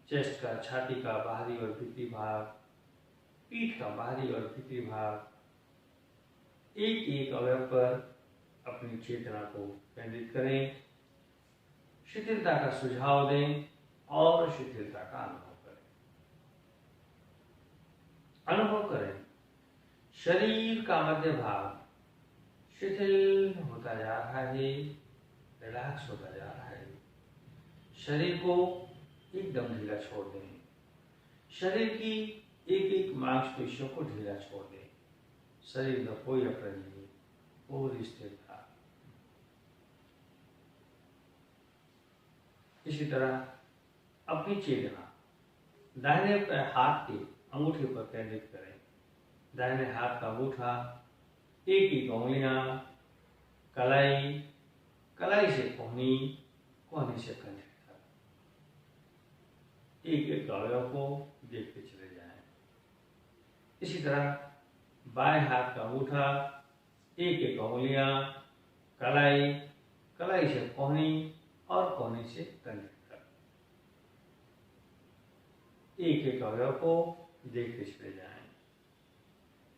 चेस्ट का, छाती का बाहरी और भीतरी भाग, पीठ का बाहरी और भीतरी भाग, एक एक अवयव पर अपनी चेतना को केंद्रित करें, शिथिलता का सुझाव दें और शिथिलता का अनुभव करें। अनुभव करें शरीर का मध्य भाग शिथिल होता जा रहा है, रिलैक्स होता जा रहा है। शरीर को एकदम ढीला छोड़ दें। शरीर की एक एक मांसपेशियों को ढीला छोड़ दें। शरीर में कोई अकड़ नहीं, पूरी स्थिरता। इसी तरह अपनी चेतना दाहिने हाथ के अंगूठे पर केंद्रित करें। दाहिने हाथ का अंगूठा, एक एक अंगुलियां कलाई, कलाई से कोहनी, कोहनी से कंधे तक, एक एक अवयव को देखते चले जाएं। इसी तरह बाएं हाथ का अंगूठा, एक एक अंगुलियां कलाई, कलाई से कोहनी और कोहनी से कंधे तक, एक एक अवयव को देखते चले जाएं।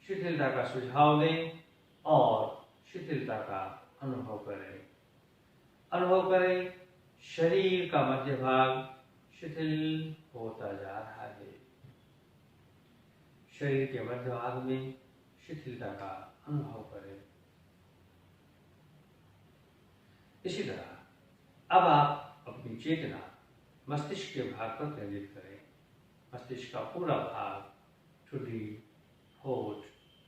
शिथिलता का सुझाव दें और शिथिलता का अनुभव करें। अनुभव करें शरीर का मध्य भाग शिथिल होता जा रहा है। शरीर के मध्य भाग में शिथिलता का अनुभव करें। इसी तरह अब आप अपनी चेतना मस्तिष्क के भाग पर केंद्रित करें। मस्तिष्क का पूरा भाग, ठुड्डी, होठ,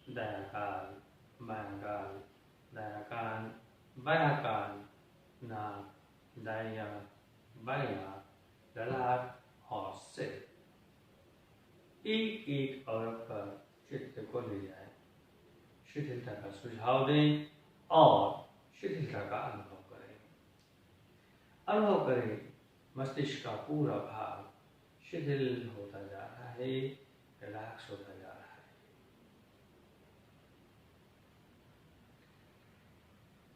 दायां गाल, बायां गाल, दायां कान, बायां कान, नाक, दायां बायां, ललाट और सिर, एक एक अवयव पर चित्त को ले जाएं। शिथिलता का सुझाव दें और शिथिलता का अनुभव करें। अनुभव करें मस्तिष्क का पूरा भाग शिथिल होता जा रहा है, रिलैक्स होता जा रहा है।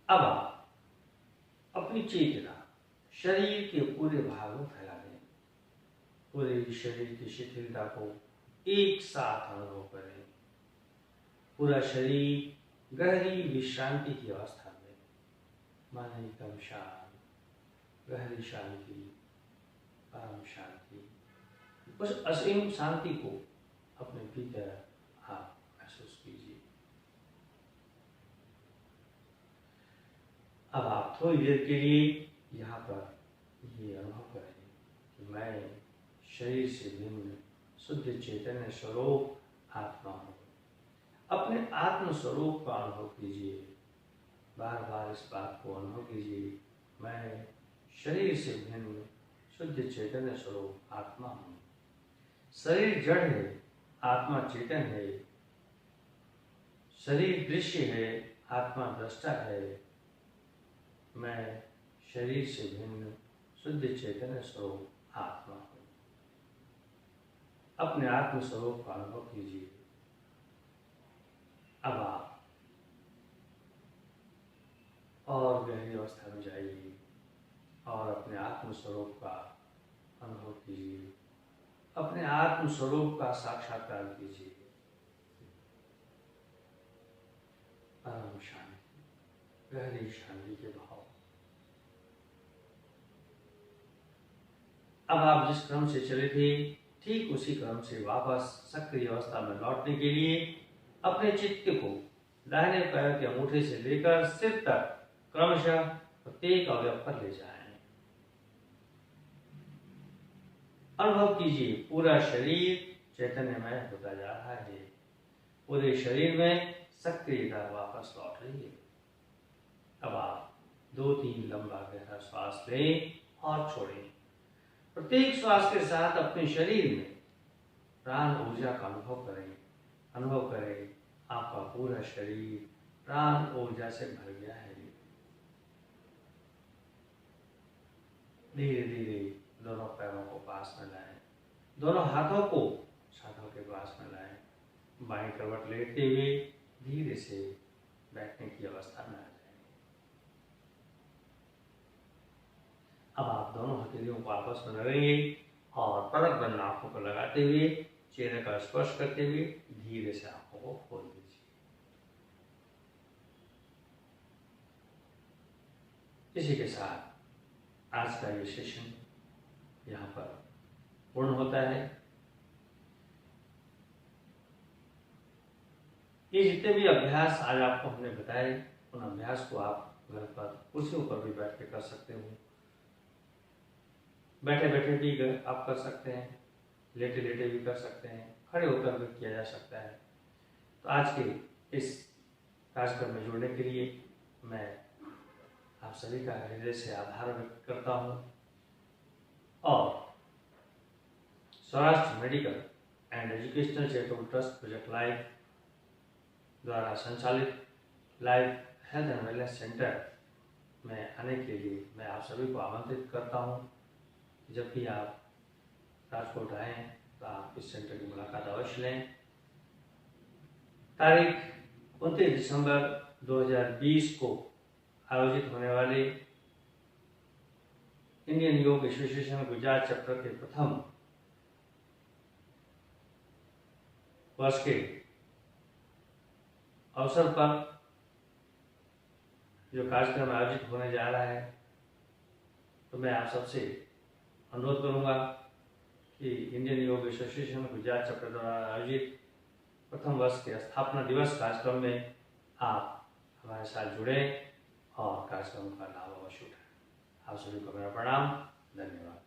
अब आप अपनी चेतना शरीर के पूरे भाग में फैला दें। पूरे शरीर की शिथिलता को एक साथ अनुभव करें। पूरा शरीर गहरी विश्रांति की अवस्था में, मन एकदम शांत, गहरी शांति, परम शांति। उस असीम शांति को अपने भीतर आप महसूस कीजिए। अब आप थोड़ी देर के लिए यहाँ पर ये अनुभव करें कि मैं शरीर से भिन्न शुद्ध चैतन्य स्वरूप आत्मा हूँ। अपने आत्म स्वरूप का अनुभव कीजिए। बार बार इस बात को अनुभव कीजिए, मैं शरीर से भिन्न शुद्ध चैतन्य स्वरूप आत्मा हूँ। शरीर जड़ है, आत्मा चेतन है। शरीर दृश्य है, आत्मा दृष्टा है। मैं शरीर से भिन्न शुद्ध चैतन्य स्वरूप आत्मा हूँ। अपने आत्म स्वरूप का अनुभव कीजिए। अब आप और गहरी अवस्था में जाइए और अपने आत्म स्वरूप का अनुभव कीजिए। अपने आत्म स्वरूप का साक्षात्कार कीजिए। परम शांति, गहरी शांति के भाव। अब आप जिस क्रम से चले थे, ठीक उसी क्रम से वापस सक्रिय अवस्था में लौटने के लिए अपने चित्त को दाहिने पैर के अंगूठे से लेकर सिर तक क्रमशः प्रत्येक अवयव पर ले जाएं। अनुभव कीजिए, पूरा शरीर चैतन्यमय होता जा रहा है। पूरे शरीर में सक्रियता वापस लौट रही है। अब आप 2-3 लंबा गहरा श्वास लें और छोड़ें। प्रत्येक श्वास के साथ अपने शरीर में प्राण ऊर्जा का अनुभव करें। अनुभव करें आपका पूरा शरीर प्राण ऊर्जा से भर गया है। धीरे धीरे दोनों पैरों को पास में लाएं। दोनों हाथों को छाती के पास में लाएं। बाईं करवट लेटते हुए धीरे से बैठने की अवस्था में आ जाएं। अब आप दोनों हथेलियों को आपस में लगाएंगे और पलक बंद आंखों को लगाते हुए चेहरे का स्पर्श करते हुए धीरे से आंखों को खोल दीजिए। इसी के साथ आज का ये सेशन यहाँ पर पूर्ण होता है। ये जितने भी अभ्यास आज आपको हमने बताए, उन अभ्यास को आप घर पर कुर्सियों पर भी बैठ के कर सकते हो। बैठे बैठे भी आप कर सकते हैं, लेटे लेटे भी कर सकते हैं, खड़े होकर भी किया जा सकता है। तो आज के इस कार्यक्रम में जुड़ने के लिए मैं आप सभी का हृदय से आभार व्यक्त करता हूँ। और Swarashtra medical and educational charitable trust project life द्वारा संचालित life health and wellness centre में आने के लिए मैं आप सभी को आमंत्रित करता हूँ। जब भी आप राजकोट आएँ तो आप इस सेंटर की मुलाकात अवश्य लें। तारीख 29 दिसंबर 2020 को आयोजित होने वाले इंडियन योग एसोसिएशन गुजरात चैप्टर के प्रथम वर्ष के अवसर पर जो कार्यक्रम आयोजित होने जा रहा है, तो मैं आप सबसे अनुरोध करूंगा कि इंडियन योग एसोसिएशन गुजरात चैप्टर द्वारा आयोजित प्रथम वर्ष के स्थापना दिवस कार्यक्रम में आप हमारे साथ जुड़ें और कार्यक्रम का लाभ अवश्य उठाएं। आप सभी को मेरा प्रणाम, धन्यवाद।